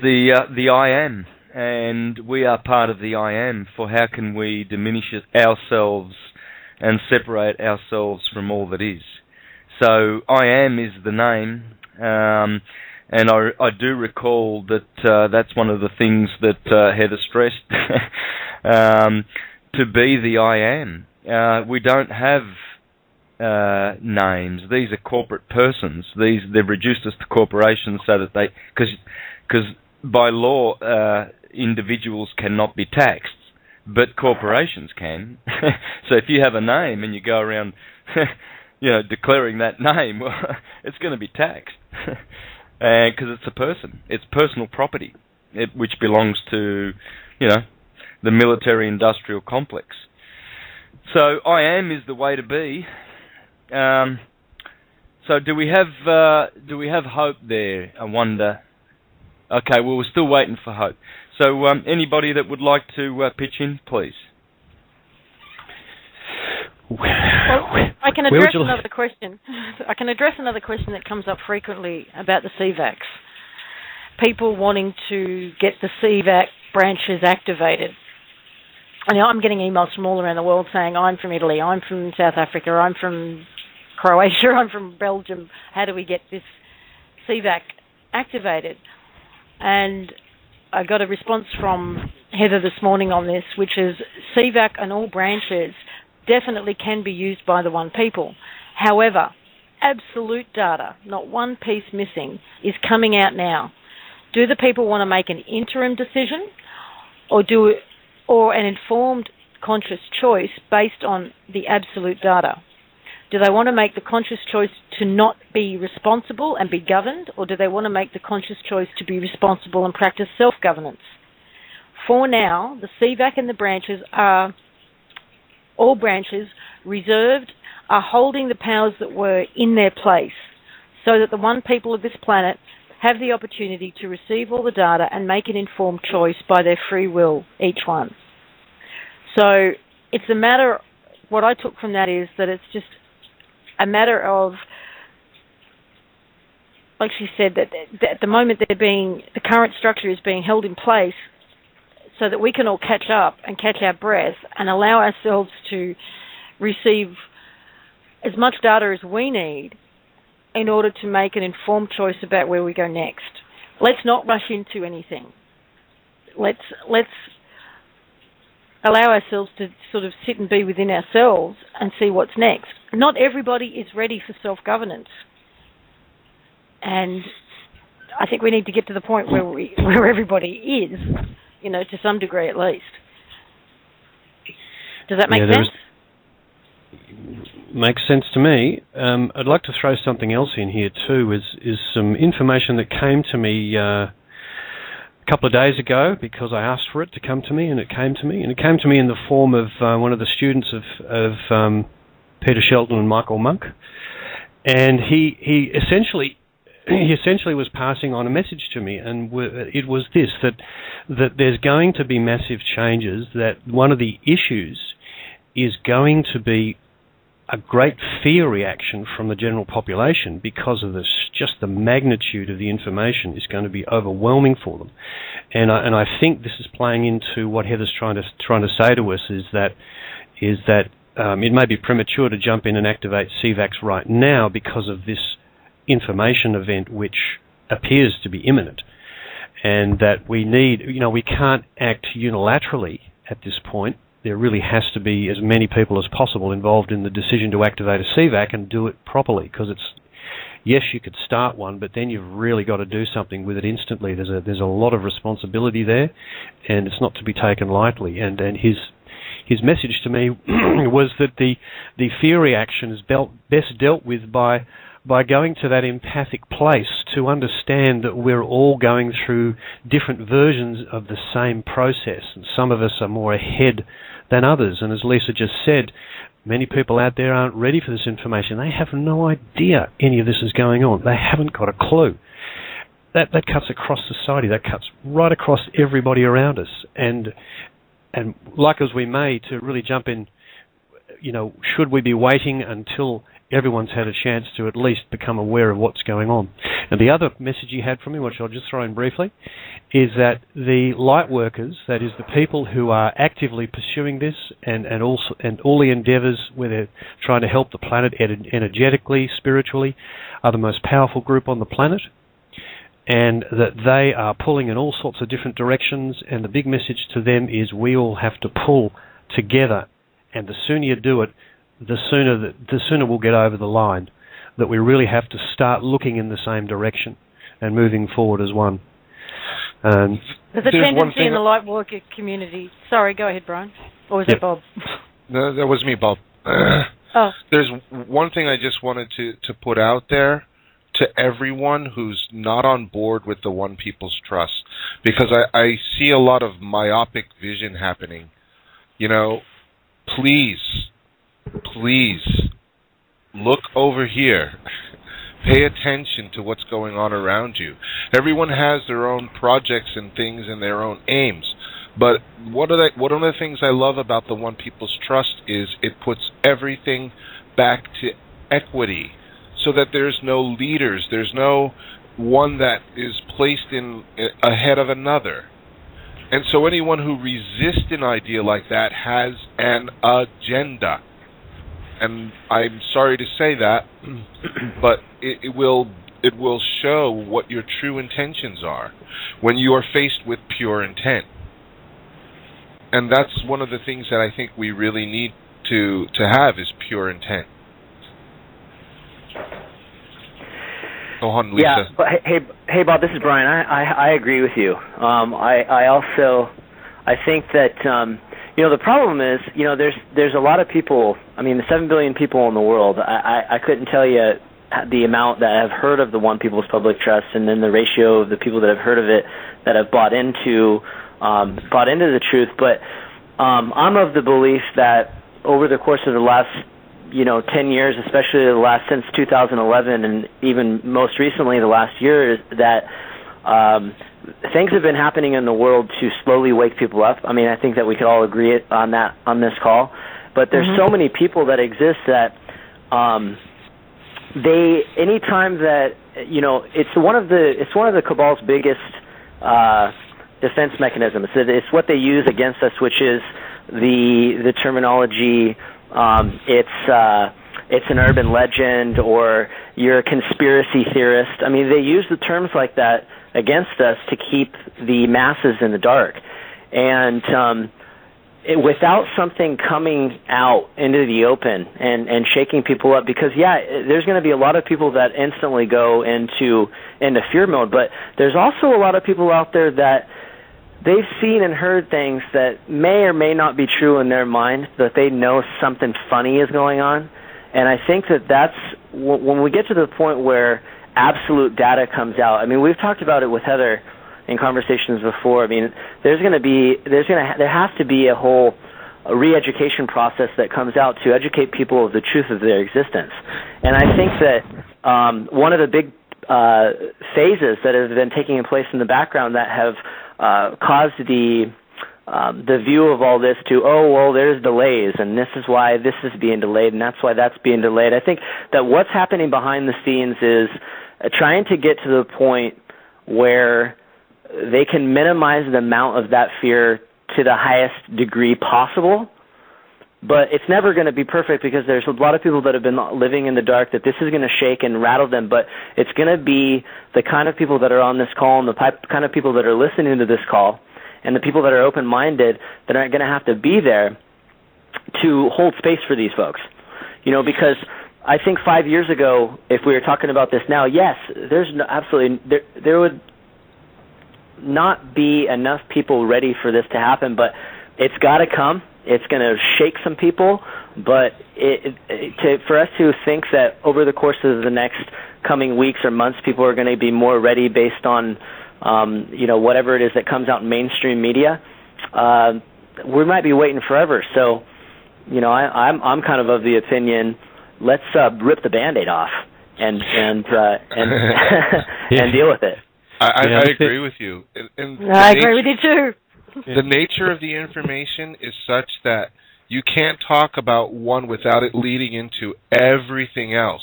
the I am, and we are part of the I am. For how can we diminish ourselves and separate ourselves from all that is? So I am is the name. And I do recall that that's one of the things that Heather stressed, to be the I am. We don't have names. These are corporate persons. They've reduced us to corporations so that because by law, individuals cannot be taxed, but corporations can. So if you have a name and you go around declaring that name, well, it's going to be taxed. Because it's a person. It's personal property, which belongs to, the military-industrial complex. So I am is the way to be. So do we have hope there? I wonder. Okay, well, we're still waiting for hope. So anybody that would like to pitch in, please. Well, I can address another question. I can address another question that comes up frequently about the CVACs. People wanting to get the CVAC branches activated. I know I'm getting emails from all around the world saying, I'm from Italy, I'm from South Africa, I'm from Croatia, I'm from Belgium. How do we get this CVAC activated? And I got a response from Heather this morning on this, which is CVAC and all branches definitely can be used by the one people. However, absolute data, not one piece missing, is coming out now. Do the people want to make an interim decision or an informed conscious choice based on the absolute data? Do they want to make the conscious choice to not be responsible and be governed, or do they want to make the conscious choice to be responsible and practice self-governance? For now, the CVAC and the branches are, all branches reserved, are holding the powers that were in their place so that the one people of this planet have the opportunity to receive all the data and make an informed choice by their free will, each one. So it's a matter, what I took from that is that it's just a matter of, like she said, that at the moment the current structure is being held in place so that we can all catch up and catch our breath and allow ourselves to receive as much data as we need in order to make an informed choice about where we go next. Let's not rush into anything. Let's allow ourselves to sort of sit and be within ourselves and see what's next. Not everybody is ready for self-governance. And I think we need to get to the point where everybody is, to some degree at least. Does that make sense? Makes sense to me. I'd like to throw something else in here too, is some information that came to me a couple of days ago because I asked for it to come to me, and it came to me. And it came to me in the form of one of the students of Peter Shelton and Michael Monk. And he essentially was passing on a message to me, and it was this, that there's going to be massive changes, that one of the issues is going to be a great fear reaction from the general population because of this, just the magnitude of the information is going to be overwhelming for them. And I think this is playing into what Heather's trying to say to us is that it may be premature to jump in and activate CVACs right now because of this information event which appears to be imminent, and that we need, we can't act unilaterally at this point. There really has to be as many people as possible involved in the decision to activate a CVAC and do it properly, because yes, you could start one, but then you've really got to do something with it instantly. There's a lot of responsibility there, and it's not to be taken lightly. And his message to me was that the fear reaction is best dealt with by going to that empathic place to understand that we're all going through different versions of the same process, and some of us are more ahead than others. And as Lisa just said, many people out there aren't ready for this information. They have no idea any of this is going on. They haven't got a clue. That cuts across society. That cuts right across everybody around us. And like as we may, to really jump in, should we be waiting until everyone's had a chance to at least become aware of what's going on? And the other message he had from me, which I'll just throw in briefly, is that the light workers, that is the people who are actively pursuing this and all the endeavours where they're trying to help the planet energetically, spiritually, are the most powerful group on the planet, and that they are pulling in all sorts of different directions, and the big message to them is we all have to pull together, and the sooner you do it, the sooner we'll get over the line, that we really have to start looking in the same direction and moving forward as one. There's a tendency in the light worker community. Sorry, go ahead, Brian. Or was that Bob? No, that was me, Bob. Oh. There's one thing I just wanted to put out there to everyone who's not on board with the One People's Trust, because I see a lot of myopic vision happening. Please look over here. Pay attention to what's going on around you. Everyone has their own projects and things and their own aims. But one of the things I love about the One People's Trust is it puts everything back to equity, so that there's no leaders, there's no one that is placed in ahead of another. And so anyone who resists an idea like that has an agenda. And I'm sorry to say that, but it will show what your true intentions are when you are faced with pure intent. And that's one of the things that I think we really need to have is pure intent. Go on, Lisa. Yeah, but hey, Bob. This is Brian. I agree with you. I think that the problem is there's a lot of people. I mean, the 7 billion people in the world. I couldn't tell you the amount that have heard of the One People's Public Trust, and then the ratio of the people that have heard of it that have bought into the truth. But I'm of the belief that over the course of the last 10 years, especially since 2011, and even most recently the last year, that things have been happening in the world to slowly wake people up. I mean, I think that we could all agree on that on this call. But there's so many people that exist that anytime that it's one of the cabal's biggest defense mechanisms. It's what they use against us, which is the terminology. It's an urban legend, or you're a conspiracy theorist. I mean, they use the terms like that against us to keep the masses in the dark. And without something coming out into the open and shaking people up, because there's going to be a lot of people that instantly go into fear mode, but there's also a lot of people out there that they've seen and heard things that may or may not be true in their mind, that they know something funny is going on. And I think that's when we get to the point where absolute data comes out. I mean, we've talked about it with Heather in conversations before. I mean, there has to be a whole re-education process that comes out to educate people of the truth of their existence. And I think that one of the big phases that have been taking place in the background that have caused the view of all this to, there's delays, and this is why this is being delayed, and that's why that's being delayed. I think that what's happening behind the scenes is trying to get to the point where they can minimize the amount of that fear to the highest degree possible. But it's never going to be perfect, because there's a lot of people that have been living in the dark that this is going to shake and rattle them, but it's going to be the kind of people that are on this call and the kind of people that are listening to this call and the people that are open-minded that aren't going to have to be there to hold space for these folks. Because I think 5 years ago, if we were talking about this now, yes, there would not be enough people ready for this to happen, but it's got to come. It's going to shake some people, but for us to think that over the course of the next coming weeks or months, people are going to be more ready based on, whatever it is that comes out in mainstream media, we might be waiting forever. So, I'm kind of the opinion, let's rip the Band-Aid off and and deal with it. I agree with you. I agree with you too. The nature of the information is such that you can't talk about one without it leading into everything else.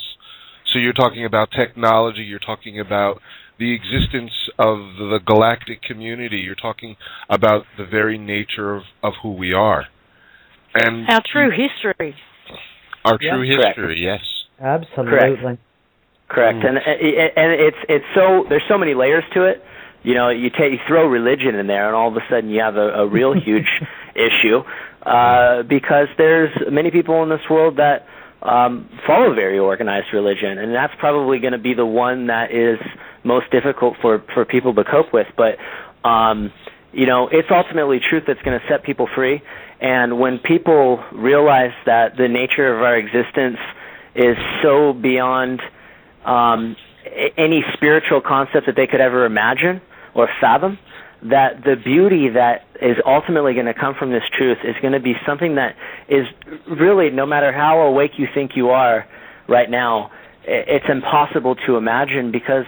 So you're talking about technology, you're talking about the existence of the galactic community, you're talking about the very nature of who we are. And our true history. Our true history, yes. Absolutely. Correct. And it's so, there's so many layers to it. You throw religion in there, and all of a sudden you have a real huge issue, because there's many people in this world that follow very organized religion, and that's probably going to be the one that is most difficult for people to cope with. But it's ultimately truth that's going to set people free. And when people realize that the nature of our existence is so beyond any spiritual concept that they could ever imagine or fathom, that the beauty that is ultimately going to come from this truth is going to be something that is really, no matter how awake you think you are right now, it's impossible to imagine because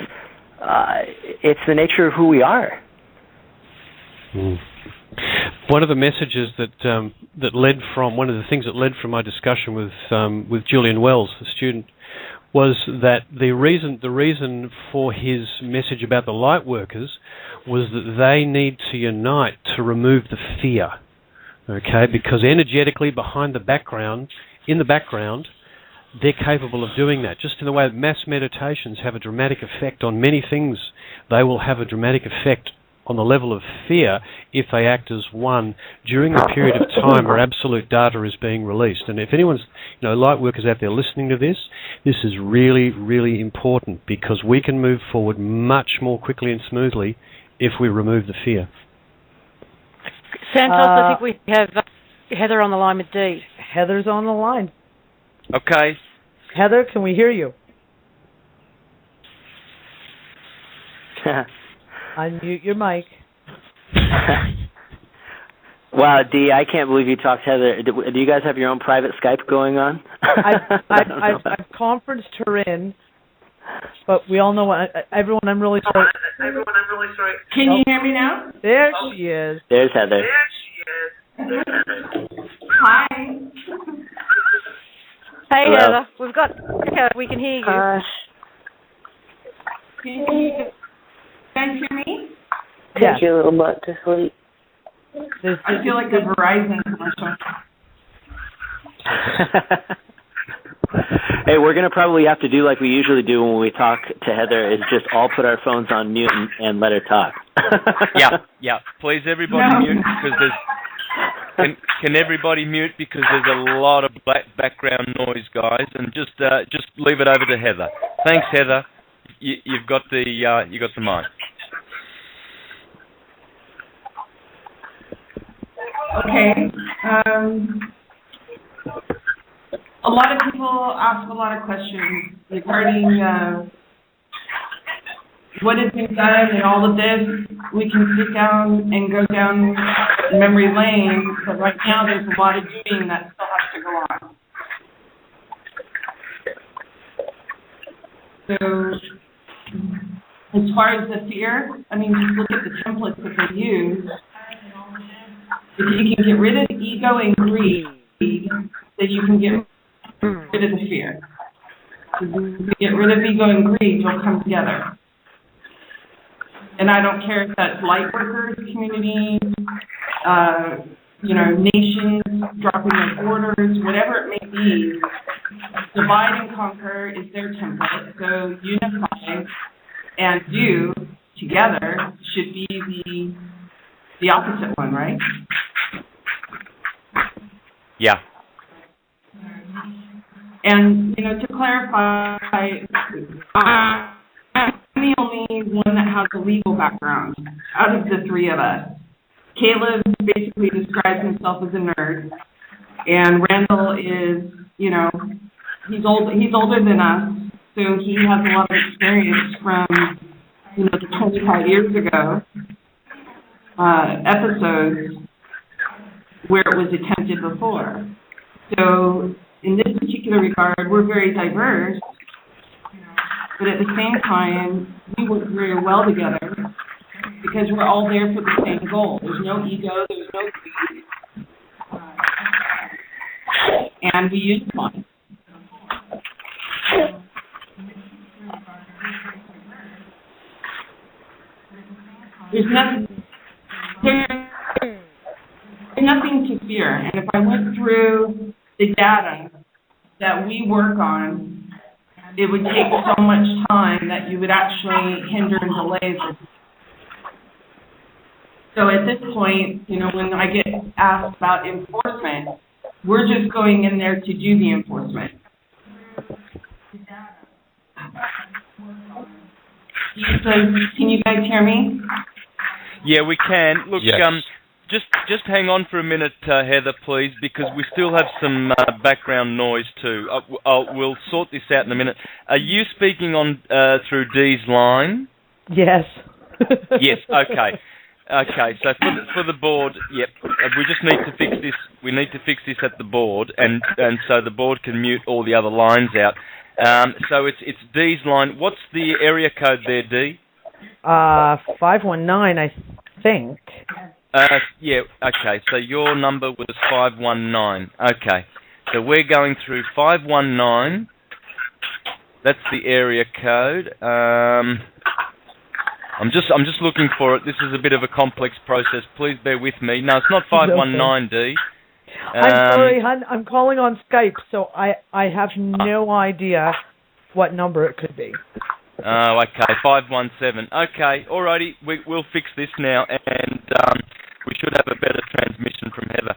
it's the nature of who we are. One of the messages that led from one of the things that led from my discussion with Julian Wells, the student, was that the reason for his message about the light workers was that they need to unite to remove the fear. Okay, because energetically in the background, they're capable of doing that. Just in the way that mass meditations have a dramatic effect on many things, they will have a dramatic effect on the level of fear if they act as one during the period of time where absolute data is being released. And if anyone's, light workers out there listening to this is really, really important because we can move forward much more quickly and smoothly if we remove the fear. Santos, I think we have Heather on the line with Dee. Heather's on the line. Okay. Heather, can we hear you? Unmute your mic. Wow, Dee, I can't believe you talked to Heather. Do you guys have your own private Skype going on? I've conferenced her in, but we all know everyone, I'm really sorry. Can you hear me now? There she is. There's Heather. Hi. Hey, hello. Heather, we can hear you. Can you guys hear me? Take your little butt to sleep. I feel like a Verizon commercial. Hey, we're going to probably have to do like we usually do when we talk to Heather, is just all put our phones on mute and let her talk. Yeah. Please, everybody mute because there's... Can everybody mute because there's a lot of background noise, guys, and just leave it over to Heather. Thanks, Heather. You've got the mic. Okay. A lot of people ask a lot of questions regarding what has been done and all of this. We can sit down and go down memory lane, but right now there's a lot of doing that still has to go on. So, as far as the fear, just look at the templates that they use. If you can get rid of ego and greed, then you can get rid of the fear. If you get rid of ego and greed, you'll come together. And I don't care if that's light workers, communities, nations, dropping their borders, whatever it may be. Divide and conquer is their template. So unify and do together should be the opposite one, right? Yeah. And, to clarify, I'm the only one that has a legal background out of the three of us. Caleb basically describes himself as a nerd, and Randall is, he's older than us, so he has a lot of experience from, the 25 years ago episodes where it was attempted before. So in this particular regard, we're very diverse, but at the same time, we work very well together because we're all there for the same goal. There's no ego, there's no greed, and we unify. There's nothing to fear, and if I went through the data that we work on, it would take so much time that you would actually hinder and delay this. So at this point, when I get asked about enforcement, we're just going in there to do the enforcement. So, can you guys hear me? Yeah, we can. Look, yes. Just hang on for a minute, Heather, please, because we still have some background noise too. We'll sort this out in a minute. Are you speaking on through Dee's line? Yes. Yes. Okay. Okay. So for the board, yep. We just need to fix this. We need to fix this at the board, and so the board can mute all the other lines out. So it's Dee's line. What's the area code there, Dee? 519, I think. Yeah, okay, so your number was 519. Okay, so we're going through 519. That's the area code. I'm just looking for it. This is a bit of a complex process. Please bear with me. No, it's not 519, D. I'm sorry, hon. I'm calling on Skype, so I have no idea what number it could be. Oh, okay, 517. Okay, alrighty, we'll fix this now, and we should have a better transmission from Heather.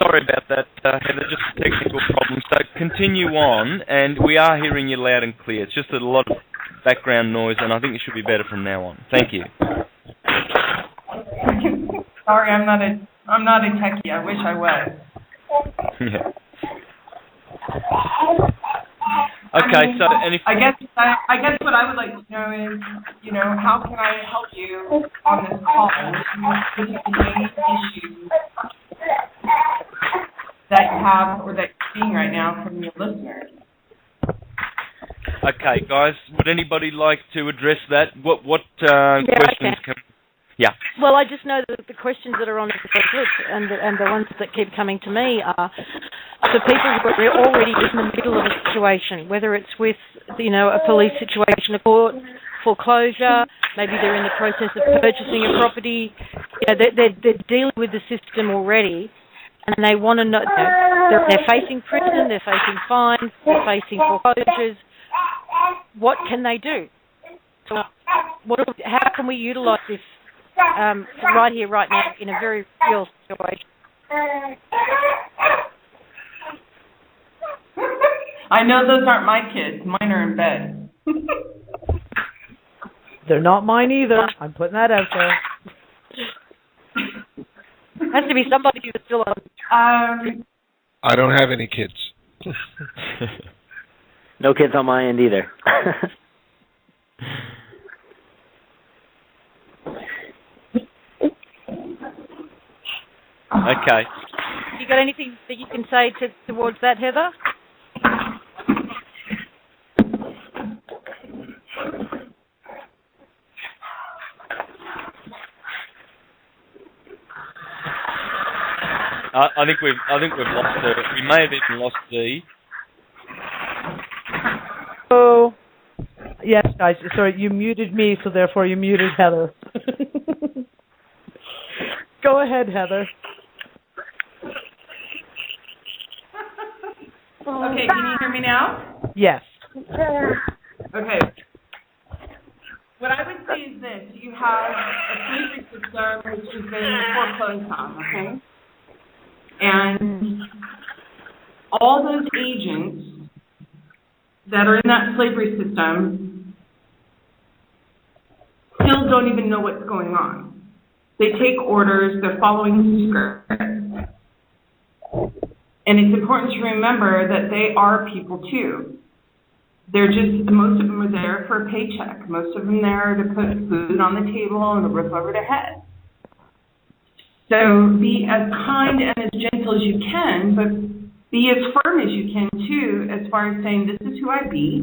Sorry about that, Heather, just a technical problem. So continue on, and we are hearing you loud and clear. It's just a lot of background noise, and I think it should be better from now on. Thank you. Sorry, I'm not a techie. I wish I was. Yeah. Okay, so and if I guess what I would like to know is, how can I help you on this call? What is the main issue that you have or that you're seeing right now from your listeners? Okay, guys, would anybody like to address that? What questions can? Yeah. Well, I just know that the questions that are on the list and the ones that keep coming to me are for people who are already in the middle of a situation, whether it's with, a police situation, a court, foreclosure, maybe they're in the process of purchasing a property. They're dealing with the system already, and they want to know, they're facing prison, they're facing fines, they're facing foreclosures. What can they do? So how can we utilize this right here, right now, in a very real situation? I know those aren't my kids. Mine are in bed. They're not mine either. I'm putting that out there. Has to be somebody who's still on. I don't have any kids. No kids on my end either. Okay. You got anything that you can say towards that, Heather? I think we've lost her. We may have even lost Dee. Oh, yes, guys. Sorry, you muted me, so therefore you muted Heather. Go ahead, Heather. Okay, can you hear me now? Yes. Okay. What I would say is this. You have a slavery system which has been foreclosed on, okay? And all those agents that are in that slavery system still don't even know what's going on. They take orders, they're following scripts. And it's important to remember that they are people too. Most of them are there for a paycheck. Most of them there to put food on the table and a roof over their head. So be as kind and as gentle as you can, but be as firm as you can too, as far as saying, this is who I be,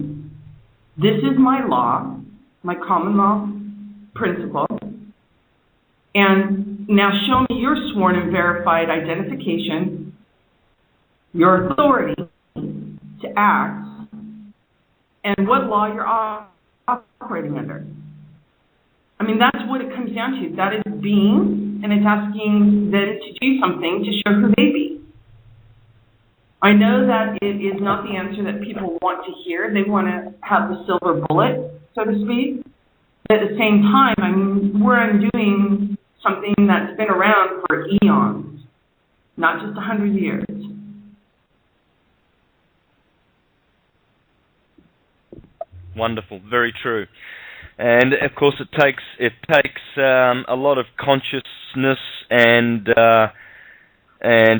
this is my law, my common law principle, and now show me your sworn and verified identification, your authority to act, and what law you're operating under. I mean, that's what it comes down to. That is being, and it's asking them to do something to show who they be. I know that it is not the answer that people want to hear. They want to have the silver bullet, so to speak. But at the same time, I mean, we're undoing something that's been around for eons, not just 100 years. Wonderful, very true. And of course, it takes a lot of consciousness and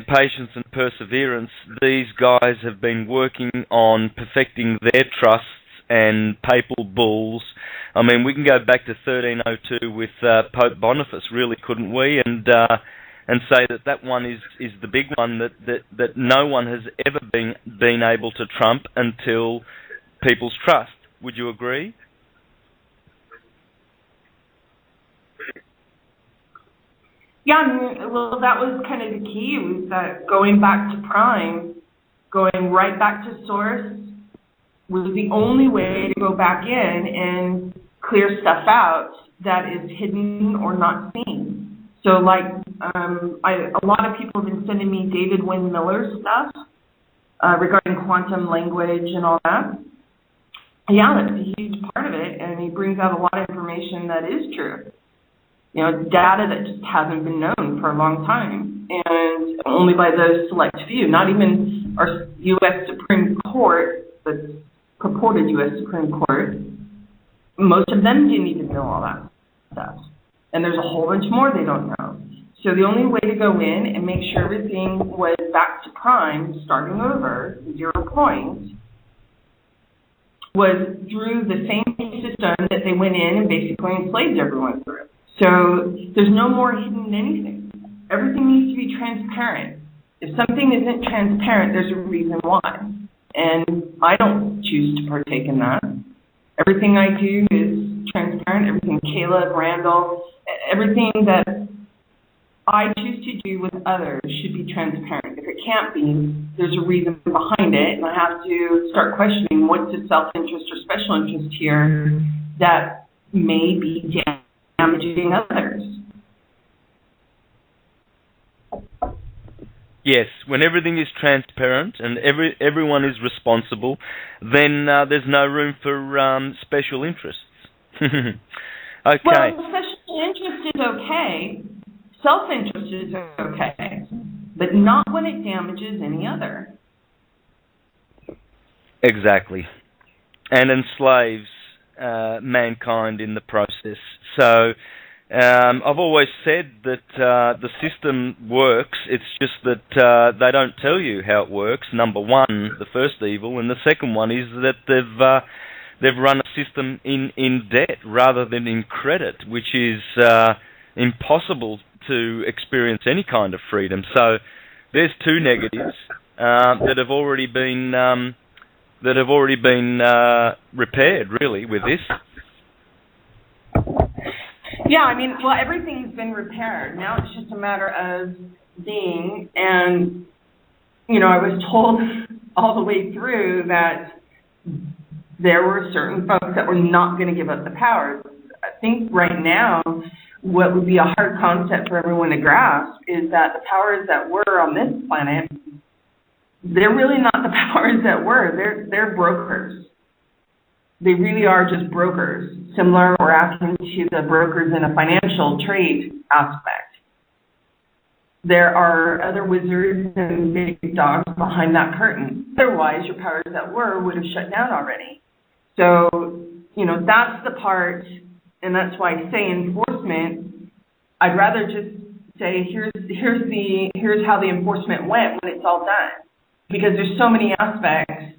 patience and perseverance. These guys have been working on perfecting their trusts and papal bulls. I mean, we can go back to 1302 with Pope Boniface, really, couldn't we? And say that one is the big one that no one has ever been able to trump until people's trust. Would you agree? Yeah, I mean, well, that was kind of the key, was that going back to prime, going right back to source, was the only way to go back in and clear stuff out that is hidden or not seen. So, like, a lot of people have been sending me David Wynn Miller stuff regarding quantum language and all that. Yeah, that's a huge part of it, and he brings out a lot of information that is true. You know, data that just hasn't been known for a long time, and only by those select few. Not even our U.S. Supreme Court, the purported U.S. Supreme Court, most of them didn't even know all that stuff. And there's a whole bunch more they don't know. So the only way to go in and make sure everything was back to prime, starting over, 0 point, was through the same system that they went in and basically enslaved everyone through. So there's no more hidden anything. Everything needs to be transparent. If something isn't transparent, there's a reason why. And I don't choose to partake in that. Everything I do is transparent. Everything Caleb, Randall, everything that I choose to do with others should be transparent. If it can't be, there's a reason behind it, and I have to start questioning what's the self-interest or special interest here that may be damaging others. Yes, when everything is transparent and everyone is responsible, then there's no room for special interests. Okay. Well, special interest is okay. Self-interest is okay, but not when it damages any other. Exactly. And enslaves mankind in the process. So I've always said that the system works. It's just that they don't tell you how it works. Number one, the first evil, and the second one is that they've run a system in debt rather than in credit, which is impossible to experience any kind of freedom. So there's two negatives that have already been repaired, really, with this. Yeah, I mean, well, everything's been repaired. Now it's just a matter of being. And, you know, I was told all the way through that there were certain folks that were not going to give up the powers. I think right now what would be a hard concept for everyone to grasp is that the powers that were on this planet, they're really not the powers that were. They're brokers. They really are just brokers, similar or akin to the brokers in a financial trade aspect. There are other wizards and big dogs behind that curtain. Otherwise, your powers that were would have shut down already. So, you know, that's the part, and that's why I say enforcement. I'd rather just say here's how the enforcement went when it's all done, because there's so many aspects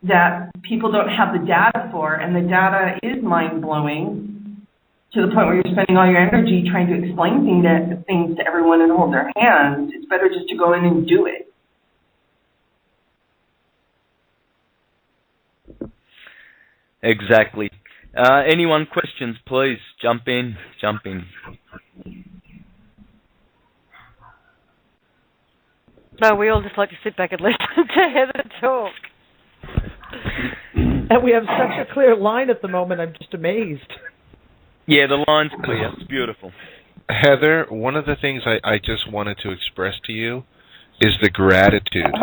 that people don't have the data for, and the data is mind-blowing to the point where you're spending all your energy trying to explain things to everyone and hold their hands. It's better just to go in and do it. Exactly. Anyone questions, please jump in. No, we all just like to sit back and listen to Heather talk. And we have such a clear line at the moment, I'm just amazed. Yeah, the line's clear. It's beautiful. Heather, one of the things I just wanted to express to you is the gratitude.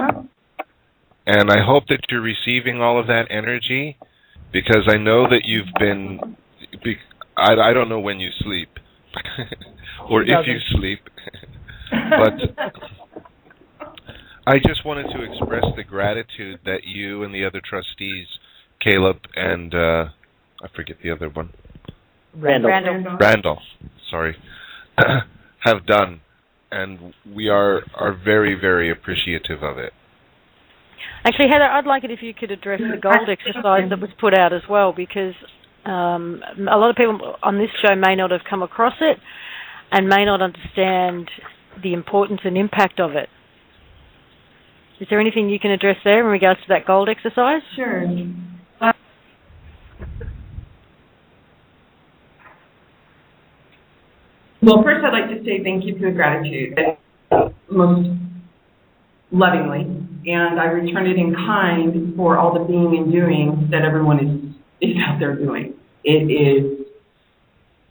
And I hope that you're receiving all of that energy, because I know that you've been... I don't know when you sleep, or if you sleep, but... I just wanted to express the gratitude that you and the other trustees, Caleb and I forget the other one, Randall, sorry, have done, and we are very, very appreciative of it. Actually, Heather, I'd like it if you could address the gold exercise that was put out as well, because a lot of people on this show may not have come across it and may not understand the importance and impact of it. Is there anything you can address there in regards to that gold exercise? Sure. Well, first I'd like to say thank you for the gratitude, most lovingly. And I return it in kind for all the being and doing that everyone is out there doing. It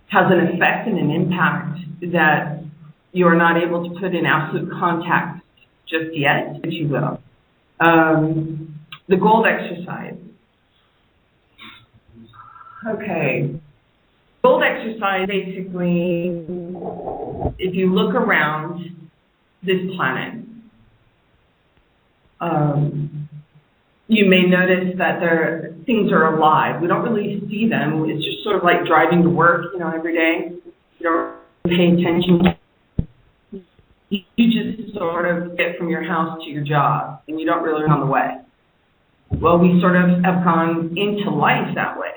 has an effect and an impact that you are not able to put in absolute context just yet, but you will. The gold exercise. Okay. Gold exercise, basically, if you look around this planet, you may notice that things are alive. We don't really see them. It's just sort of like driving to work, every day. You don't pay attention. You just sort of get from your house to your job, and you don't really on the way. Well, we sort of have gone into life that way.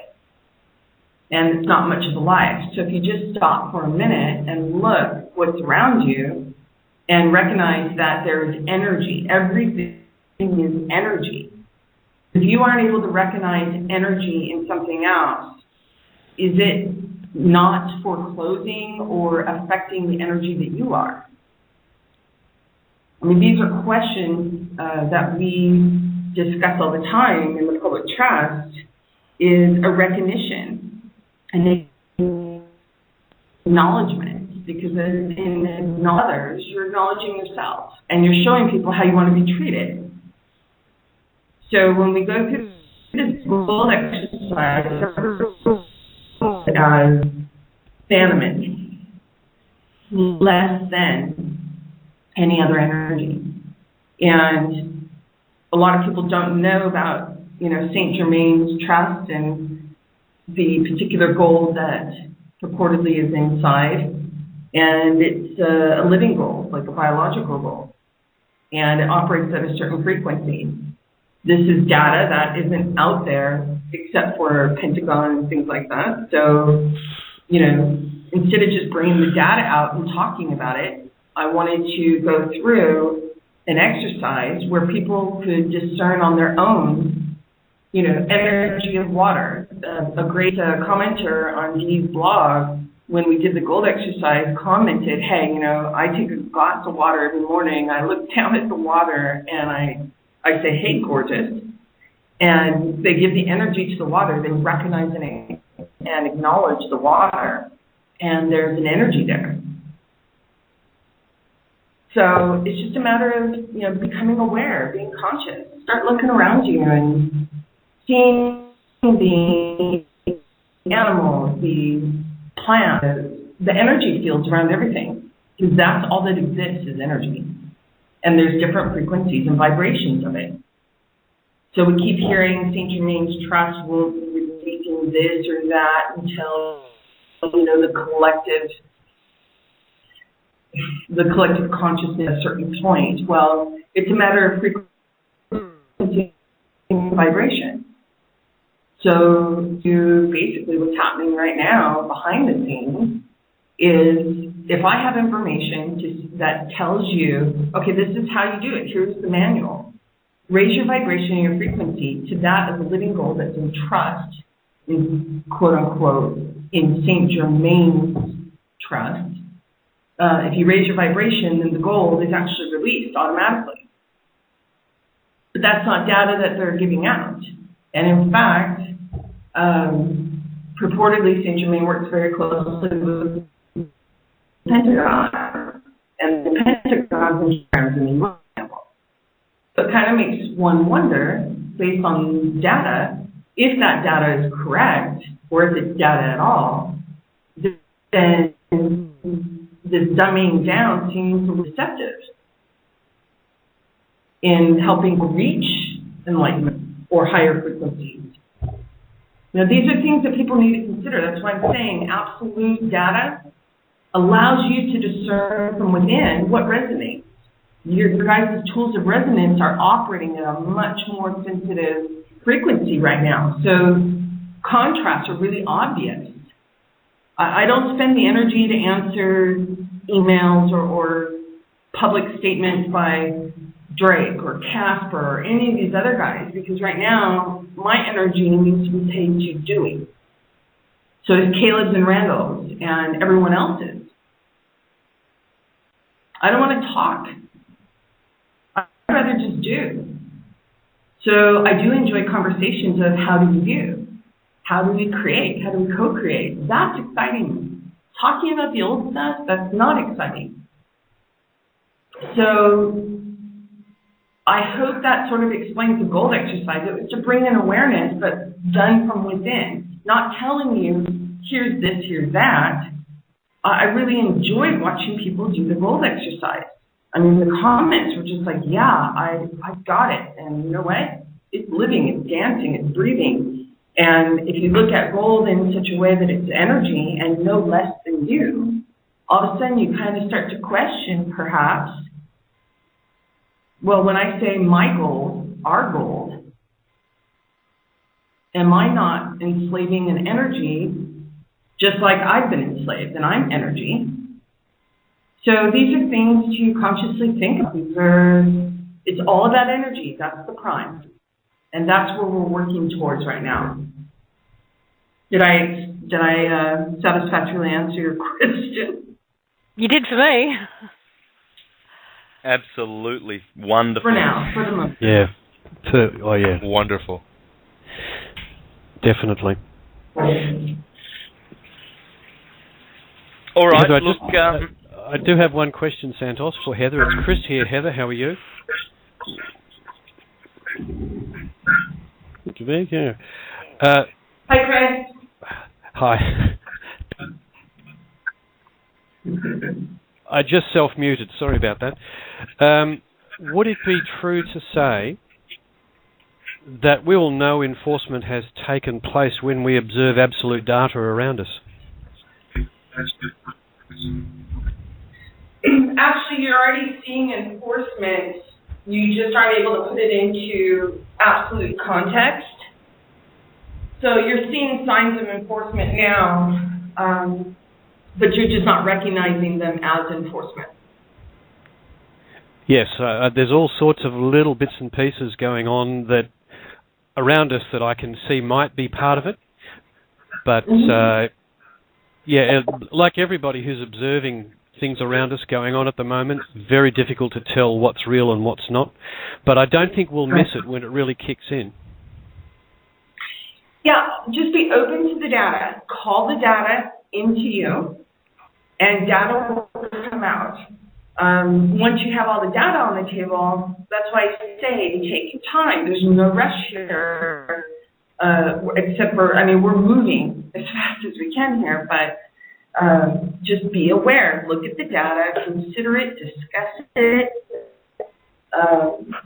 And it's not much of a life. So if you just stop for a minute and look what's around you and recognize that there is energy, everything is energy. If you aren't able to recognize energy in something else, is it not foreclosing or affecting the energy that you are? I mean, these are questions that we discuss all the time in the public trust, is a recognition, an acknowledgement, because in others, you're acknowledging yourself, and you're showing people how you want to be treated. So when we go through this gold exercise as animate, less than any other energy. And a lot of people don't know about, St. Germain's trust and the particular gold that purportedly is inside. And it's a living gold, like a biological gold. And it operates at a certain frequency. This is data that isn't out there except for Pentagon and things like that. So, instead of just bringing the data out and talking about it, I wanted to go through an exercise where people could discern on their own, energy of water. A great commenter on Dee's blog, when we did the gold exercise, commented, hey, I take a glass of water every morning. I look down at the water and I say, hey, gorgeous. And they give the energy to the water. They recognize and acknowledge the water. And there's an energy there. So it's just a matter of, becoming aware, being conscious. Start looking around you and seeing the animals, the plants, the energy fields around everything. Because that's all that exists is energy. And there's different frequencies and vibrations of it. So we keep hearing St. Germain's Trust will be releasing this or that until, the collective consciousness at a certain point. Well, it's a matter of frequency and vibration. So basically what's happening right now behind the scenes is, if I have information that tells you, okay, this is how you do it, here's the manual, raise your vibration and your frequency to that of the living gold that's in trust, in quote unquote, in St. Germain's trust. If you raise your vibration, then the gold is actually released automatically. But that's not data that they're giving out. And in fact, purportedly St. Germain works very closely with Pentagon, and the Pentagon is in the example. So it kind of makes one wonder, based on data, if that data is correct, or if it's data at all, then this dumbing down seems deceptive in helping reach enlightenment or higher frequencies. These are things that people need to consider. That's why I'm saying absolute data allows you to discern from within what resonates. Your guys' tools of resonance are operating at a much more sensitive frequency right now. So contrasts are really obvious. I don't spend the energy to answer emails or public statements by Drake or Casper or any of these other guys, because right now my energy needs to be paid to doing. So does Caleb's and Randall's and everyone else's. I don't want to talk. I'd rather just do. So I do enjoy conversations of how do we do? How do we create? How do we co-create? That's exciting. Talking about the old stuff, that's not exciting. So I hope that sort of explains the gold exercise. It was to bring in awareness, but done from within. Not telling you, here's this, here's that. I really enjoyed watching people do the gold exercise. I mean, the comments were just like, yeah, I got it. And you know what? It's living, it's dancing, it's breathing. And if you look at gold in such a way that it's energy and no less than you, all of a sudden you kind of start to question, perhaps, well, when I say my gold, our gold, am I not enslaving an energy just like I've been enslaved and I'm energy? So these are things to consciously think of. It's all about energy. That's the prime. And that's where we're working towards right now. Did I satisfactorily answer your question? You did for me. Absolutely wonderful. For now, for the moment. Yeah. Yeah. Wonderful. Definitely. All right. Heather, look, I do have one question, Santos, for Heather. It's Chris here. Heather, how are you? Yeah. Hi, Chris. Hi. I just self-muted. Sorry about that. Would it be true to say that we will know enforcement has taken place when we observe absolute data around us? Actually, you're already seeing enforcement. You just aren't able to put it into absolute context. So you're seeing signs of enforcement now, but you're just not recognizing them as enforcement. Yes, there's all sorts of little bits and pieces going on that around us that I can see might be part of it. But, like everybody who's observing things around us going on at the moment, very difficult to tell what's real and what's not. But I don't think we'll miss it when it really kicks in. Yeah, just be open to the data. Call the data into you, and data will come out. Once you have all the data on the table, that's why I say take your time. There's no rush here, except for, we're moving as fast as we can here, but just be aware. Look at the data, consider it, discuss it.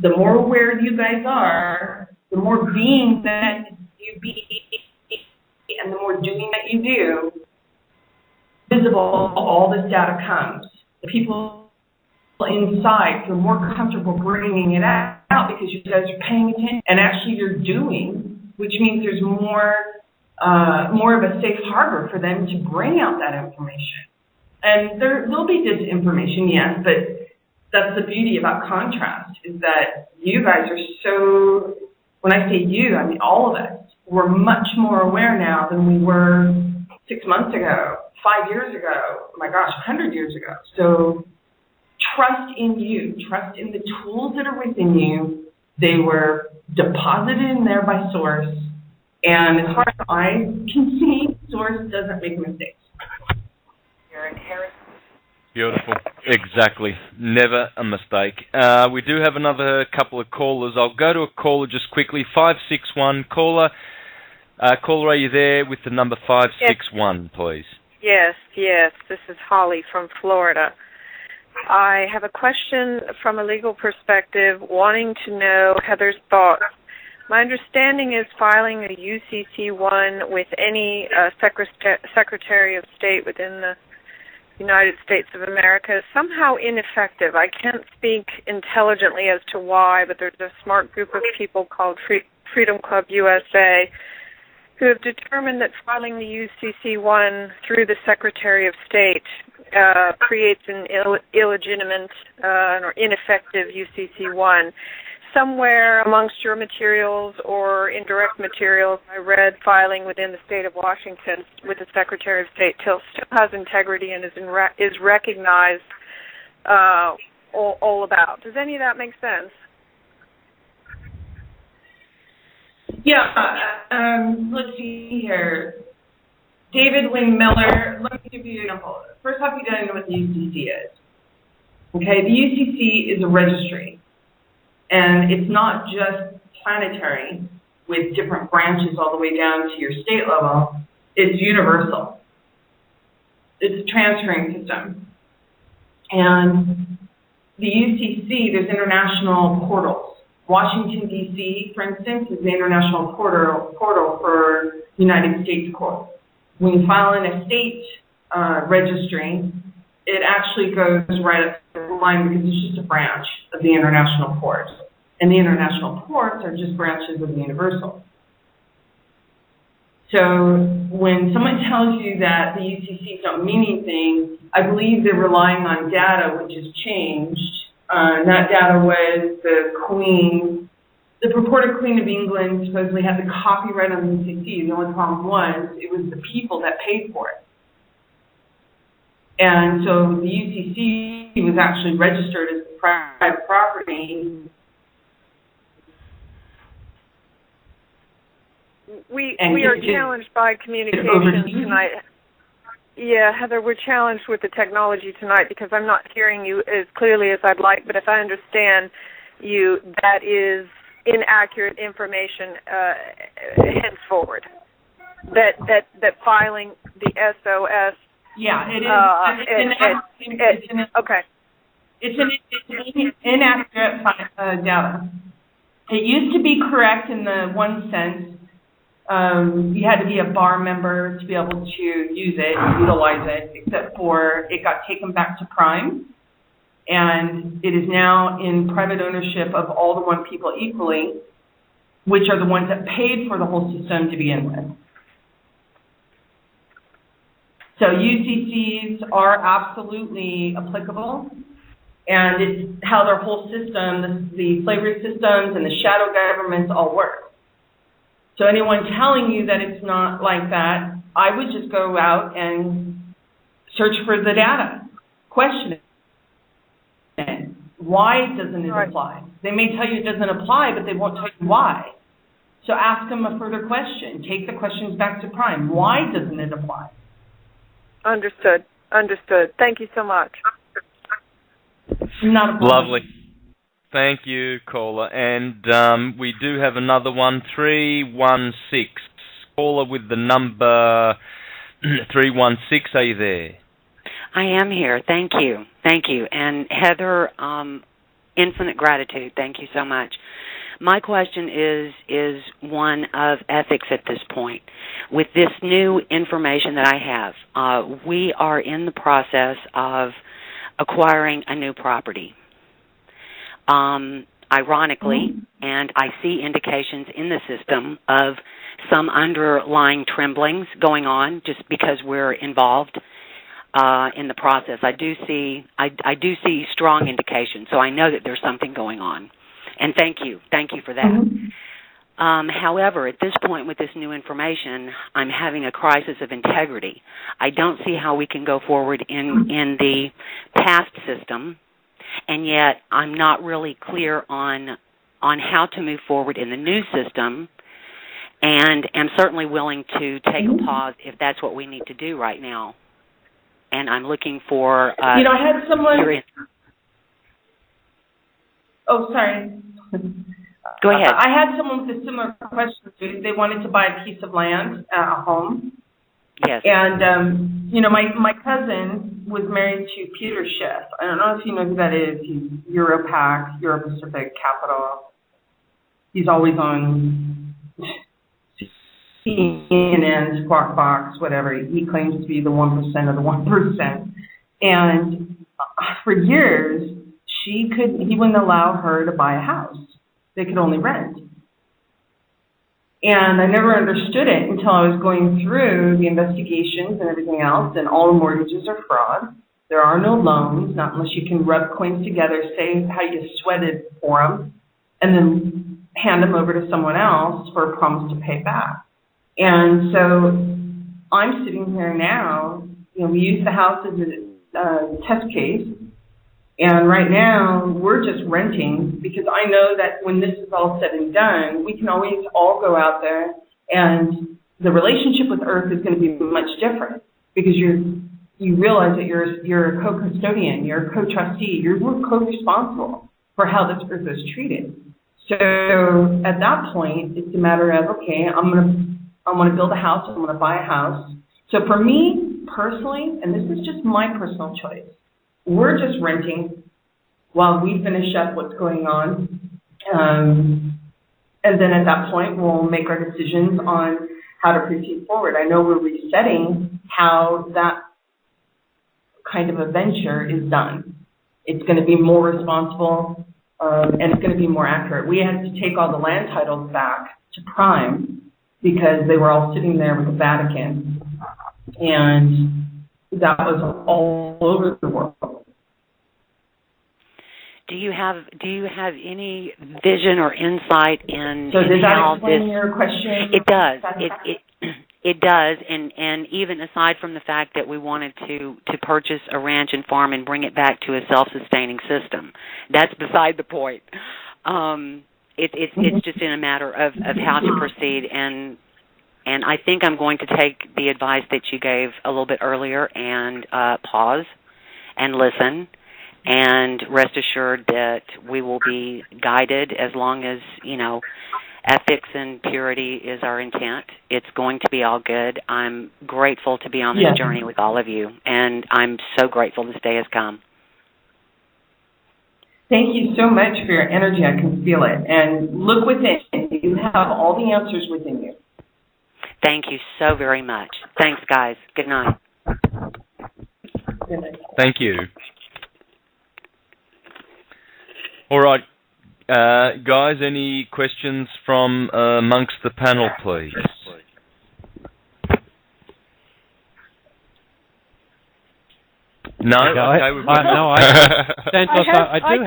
The more aware you guys are, the more being that you be, and the more doing that you do, visible, all this data comes. The people inside feel more comfortable bringing it out because you guys are paying attention, and actually you're doing, which means there's more of a safe harbor for them to bring out that information. And there'll be disinformation, yes, but that's the beauty about contrast, is that you guys are so, when I say you, I mean all of us, we're much more aware now than we were 6 months ago, 5 years ago, oh my gosh, 100 years ago. So trust in you, trust in the tools that are within you. They were deposited in there by Source, and as far as I can see, Source doesn't make mistakes. You're inherent. Beautiful. Exactly. Never a mistake. We do have another couple of callers. I'll go to a caller just quickly. 561 caller. Caller, are you there with the number 561, please? Yes. This is Holly from Florida. I have a question from a legal perspective, wanting to know Heather's thoughts My understanding is filing a UCC-1 with any Secretary of State within the United States of America is somehow ineffective. I can't speak intelligently as to why, but there's a smart group of people called Freedom Club USA who have determined that filing the UCC-1 through the Secretary of State creates an illegitimate or ineffective UCC-1. Somewhere amongst your materials or indirect materials, I read filing within the state of Washington with the Secretary of State still has integrity and is recognized all about. Does any of that make sense? Yeah. Let's see here. David Wing Miller, let me give you an example. First off, you got to know what the UCC is. Okay, the UCC is a registry. And it's not just planetary with different branches all the way down to your state level. It's universal. It's a transferring system. And the UCC, there's international portals. Washington, D.C., for instance, is the international portal for United States courts. When you file in a state registry, it actually goes right up the line because it's just a branch of the international courts. And the international courts are just branches of the universal. So when someone tells you that the UCCs don't mean anything, I believe they're relying on data which has changed. And that data was the Queen, the purported Queen of England supposedly had the copyright on the UCC. The only problem was it was the people that paid for it. And so the UCC was actually registered as private property. We are challenged by communications tonight. Yeah, Heather, we're challenged with the technology tonight because I'm not hearing you as clearly as I'd like, but if I understand you, that is inaccurate information henceforward. That filing the SOS. Yeah, it is. Okay. It's an inaccurate data. It used to be correct in the one sense. You had to be a bar member to be able to use it, utilize it, except for it got taken back to Prime, and it is now in private ownership of all the one people equally, which are the ones that paid for the whole system to begin with. So UCCs are absolutely applicable, and it's how their whole system, the slavery systems and the shadow governments all work. So anyone telling you that it's not like that, I would just go out and search for the data. Question it. Why doesn't it apply? They may tell you it doesn't apply, but they won't tell you why. So ask them a further question. Take the questions back to Prime. Why doesn't it apply? Understood. Thank you so much. Not a problem. Lovely. Thank you, caller. And we do have another one, 316. Caller with the number 316. Are you there? I am here. Thank you. And Heather, infinite gratitude. Thank you so much. My question is one of ethics at this point. With this new information that I have, we are in the process of acquiring a new property. Ironically, and I see indications in the system of some underlying tremblings going on just because we're involved in the process. I do see strong indications, so I know that there's something going on. And thank you for that. However, at this point with this new information, I'm having a crisis of integrity. I don't see how we can go forward in the past system, and yet I'm not really clear on how to move forward in the new system, and am certainly willing to take a pause if that's what we need to do right now. And I'm looking for... I had someone... Oh, sorry. Go ahead. I had someone with a similar question. They wanted to buy a piece of land, a home. Yes. And, my cousin was married to Peter Schiff. I don't know if you know who that is. He's Europac, Euro-Pacific Capital. He's always on CNN, Squawk Box, whatever. He claims to be the 1% of the 1%. And for years, he wouldn't allow her to buy a house. They could only rent. And I never understood it until I was going through the investigations and everything else, and all the mortgages are fraud. There are no loans, not unless you can rub coins together, say how you sweated for them, and then hand them over to someone else for a promise to pay back. And so I'm sitting here now, we use the house as a test case, and right now we're just renting because I know that when this is all said and done, we can always all go out there, and the relationship with Earth is going to be much different because you realize that you're a co-custodian, you're a co-trustee, you're co-responsible for how this Earth is treated. So at that point, it's a matter of, okay, I want to build a house, I want to buy a house. So for me personally, and this is just my personal choice, we're just renting while we finish up what's going on. And then at that point, we'll make our decisions on how to proceed forward. I know we're resetting how that kind of a venture is done. It's going to be more responsible, and it's going to be more accurate. We had to take all the land titles back to Prime because they were all sitting there with the Vatican, and that was all over the world. Do you have any vision or insight in so does how that explain this? Your question? It does. It does, and even aside from the fact that we wanted to purchase a ranch and farm and bring it back to a self-sustaining system, that's beside the point. It's just in a matter of how to proceed, and I think I'm going to take the advice that you gave a little bit earlier and pause and listen, and rest assured that we will be guided as long as, ethics and purity is our intent. It's going to be all good. I'm grateful to be on this journey with all of you, and I'm so grateful this day has come. Thank you so much for your energy. I can feel it. And look within. You have all the answers within you. Thank you so very much. Thanks, guys. Good night. Good night. Thank you. All right. Guys, any questions from amongst the panel, please? No? Okay, I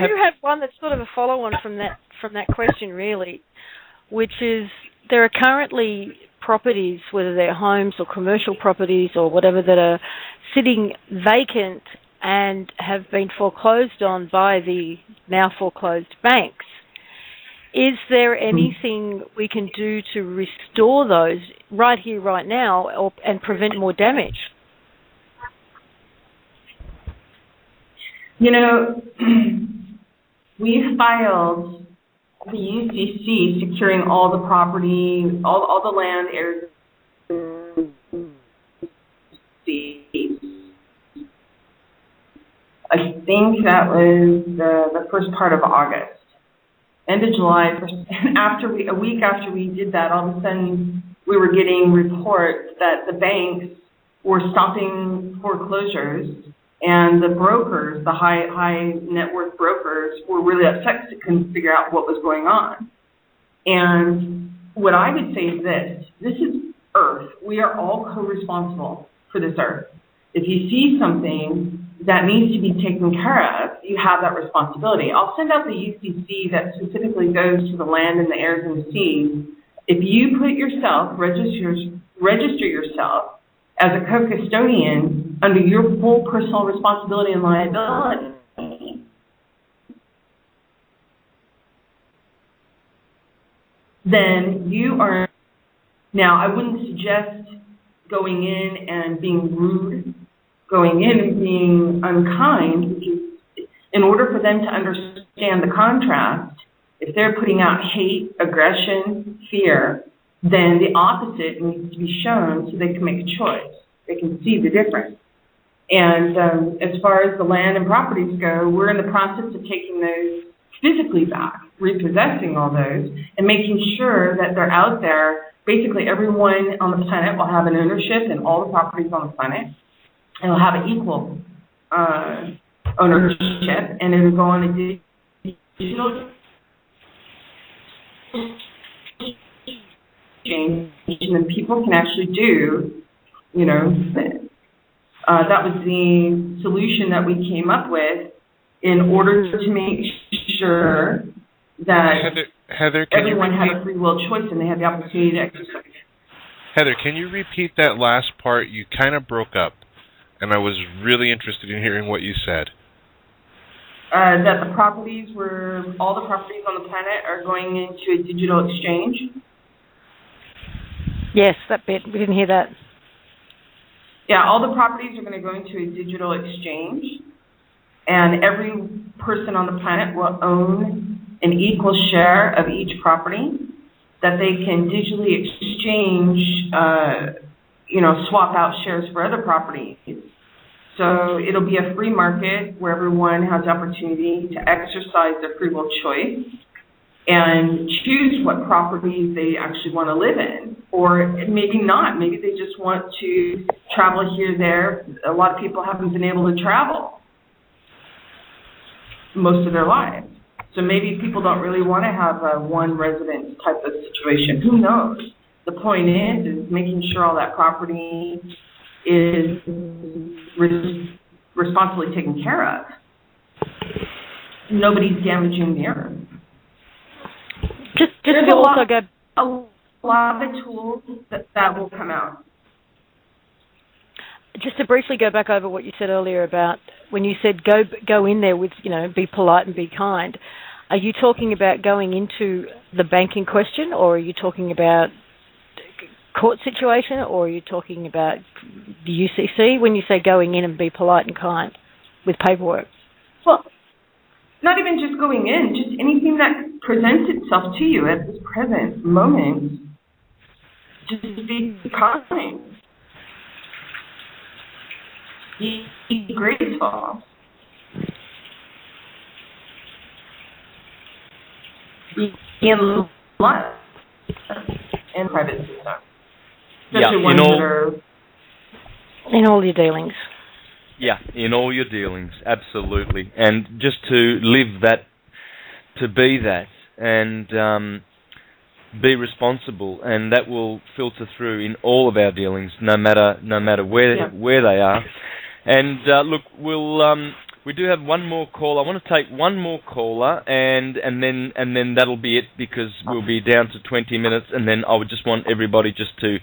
do have one that's sort of a follow-on from that question, really, which is there are currently properties, whether they're homes or commercial properties or whatever, that are sitting vacant and have been foreclosed on by the now foreclosed banks. Is there anything we can do to restore those right here, right now, and prevent more damage? We filed the UCC securing all the property, all the land areas. I think that was the first part of August. End of July, and a week after we did that, all of a sudden we were getting reports that the banks were stopping foreclosures, and the brokers, the high net worth brokers, were really upset because they couldn't figure out what was going on. And what I would say is this is Earth. We are all co-responsible for this Earth. If you see something that needs to be taken care of, you have that responsibility. I'll send out the UCC that specifically goes to the land and the airs and the seas. If you put yourself, register yourself as a co-custodian under your full personal responsibility and liability, then you are, now I wouldn't suggest going in and being rude, going in and being unkind, because in order for them to understand the contrast, if they're putting out hate, aggression, fear, then the opposite needs to be shown so they can make a choice. They can see the difference. And as far as the land and properties go, we're in the process of taking those physically back. repossessing all those and making sure that they're out there. Basically, everyone on the planet will have an ownership in all the properties on the planet, and will have an equal ownership, and it'll go on a digital exchange, and then people can actually do, that was the solution that we came up with in order to make sure that Heather, everyone had a free will choice and they had the opportunity to exercise. Heather, can you repeat that last part? You kind of broke up, and I was really interested in hearing what you said. That all the properties on the planet are going into a digital exchange. Yes, that bit. We didn't hear that. Yeah, all the properties are going to go into a digital exchange, and every person on the planet will own an equal share of each property that they can digitally exchange, swap out shares for other properties. So it'll be a free market where everyone has the opportunity to exercise their free will choice and choose what properties they actually want to live in, or maybe not. Maybe they just want to travel here, there. A lot of people haven't been able to travel most of their lives. So maybe people don't really want to have a one residence type of situation. Who knows? The point is making sure all that property is responsibly taken care of. Nobody's damaging the earth. There's a lot of tools that will come out. Just to briefly go back over what you said earlier about when you said go in there with, be polite and be kind. Are you talking about going into the bank in question, or are you talking about court situation, or are you talking about the UCC when you say going in and be polite and kind with paperwork? Well, not even just going in, just anything that presents itself to you at this present moment. Just be kind. Be graceful. Be in love and private system. In all your dealings. Yeah, in all your dealings, absolutely. And just to live that, to be that, and be responsible, and that will filter through in all of our dealings, no matter where they are. And look, we do have one more call. I want to take one more caller, and then that'll be it, because we'll be down to 20 minutes, and then I would just want everybody just to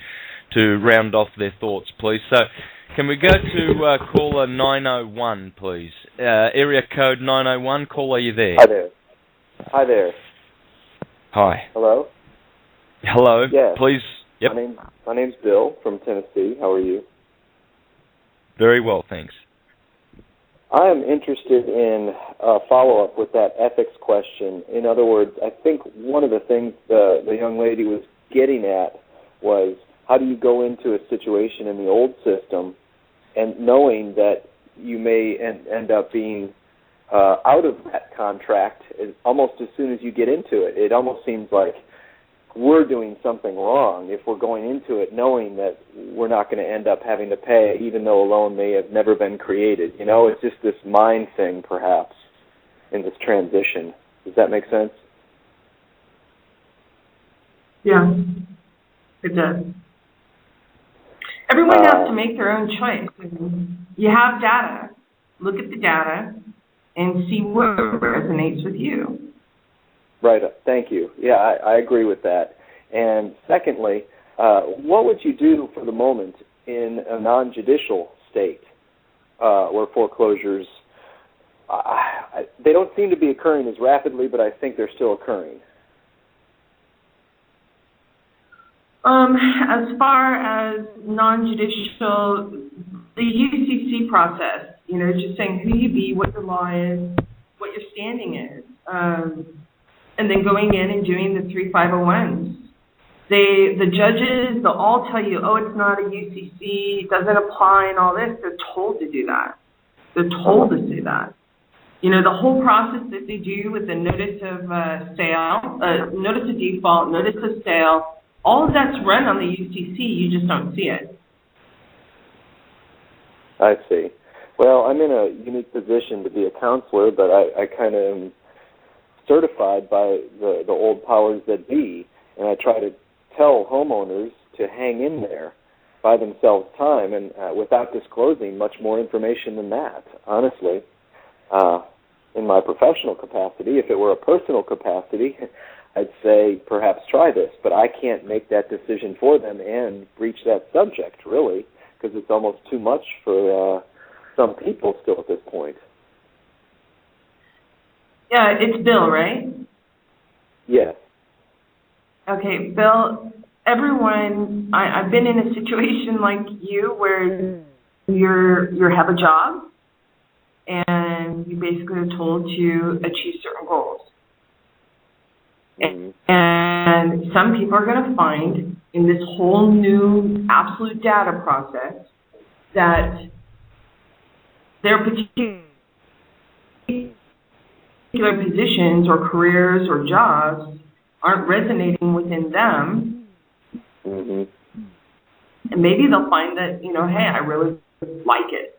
round off their thoughts, please. So, can we go to caller 901, please? Area code 901. Caller, are you there? Hi there. Hi. Hello? Hello. Yes. Please. Yep. My name's Bill from Tennessee. How are you? Very well, thanks. I am interested in a follow-up with that ethics question. In other words, I think one of the things the young lady was getting at was, how do you go into a situation in the old system and knowing that you may end up being out of that contract almost as soon as you get into it? It almost seems like we're doing something wrong if we're going into it knowing that we're not going to end up having to pay, even though a loan may have never been created. It's just this mind thing, perhaps, in this transition. Does that make sense? Yeah, it does. Everyone has to make their own choice. You have data. Look at the data and see what resonates with you. Right. Thank you. Yeah, I agree with that. And secondly, what would you do for the moment in a non-judicial state where foreclosures, they don't seem to be occurring as rapidly, but I think they're still occurring? As far as non-judicial, the UCC process, just saying who you be, what your law is, what your standing is, and then going in and doing the 3501s. The judges, they'll all tell you, it's not a UCC, it doesn't apply and all this. They're told to do that. They're told to say that. The whole process that they do with the notice of sale, notice of default, notice of sale, all of that's run on the UCC. You just don't see it. I see. Well, I'm in a unique position to be a counselor, but I kind of am certified by the old powers that be, and I try to tell homeowners to hang in there, buy themselves time, and without disclosing much more information than that, honestly. In my professional capacity, if it were a personal capacity, I'd say perhaps try this, but I can't make that decision for them and breach that subject, really, because it's almost too much for some people still at this point. Yeah, it's Bill, right? Yes. Okay, Bill, everyone, I've been in a situation like you where you have a job and you basically are told to achieve certain goals. Mm-hmm. And some people are going to find in this whole new absolute data process that their particular positions or careers or jobs aren't resonating within them. Mm-hmm. And maybe they'll find that, hey, I really like it.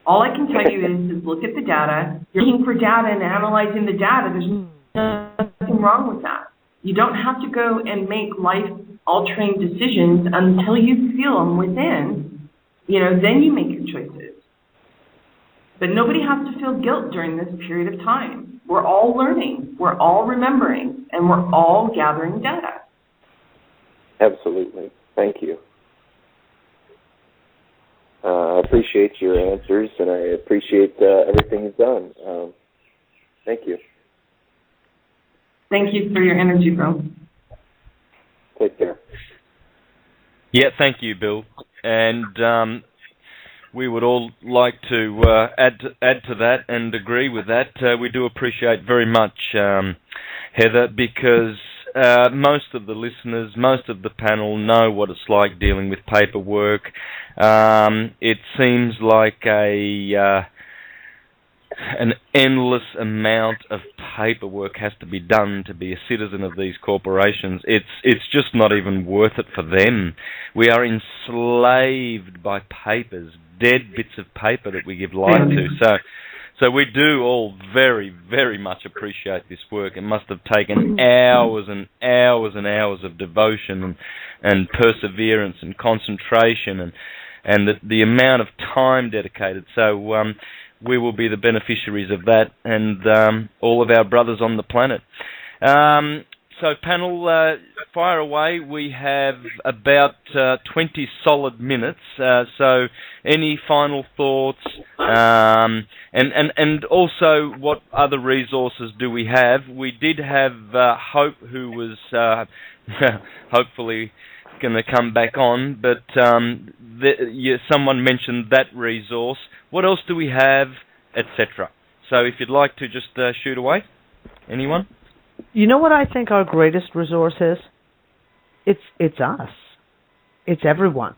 All I can tell you is look at the data. You're looking for data and analyzing the data. There's nothing wrong with that. You don't have to go and make life-altering decisions until you feel them within. Then you make your choices. But nobody has to feel guilt during this period of time. We're all learning. We're all remembering. And we're all gathering data. Absolutely. Thank you. I appreciate your answers, and I appreciate everything you've done. Thank you. Thank you for your energy, Bill. Take care. Yeah, thank you, Bill. And we would all like to add to that and agree with that. We do appreciate very much, Heather, because most of the listeners, most of the panel know what it's like dealing with paperwork. It seems like an endless amount of paperwork has to be done to be a citizen of these corporations. It's just not even worth it for them. We are enslaved by papers, dead bits of paper that we give life to. So we do all very, very much appreciate this work. It must have taken hours and hours and hours of devotion and perseverance and concentration and the amount of time dedicated. So we will be the beneficiaries of that and all of our brothers on the planet. So panel, fire away. We have about 20 solid minutes. So any final thoughts? And also, what other resources do we have? We did have Hope, who was hopefully going to come back on, but someone mentioned that resource. What else do we have, etc.? So if you'd like to just shoot away. Anyone? You know what I think our greatest resource is? It's us. It's everyone.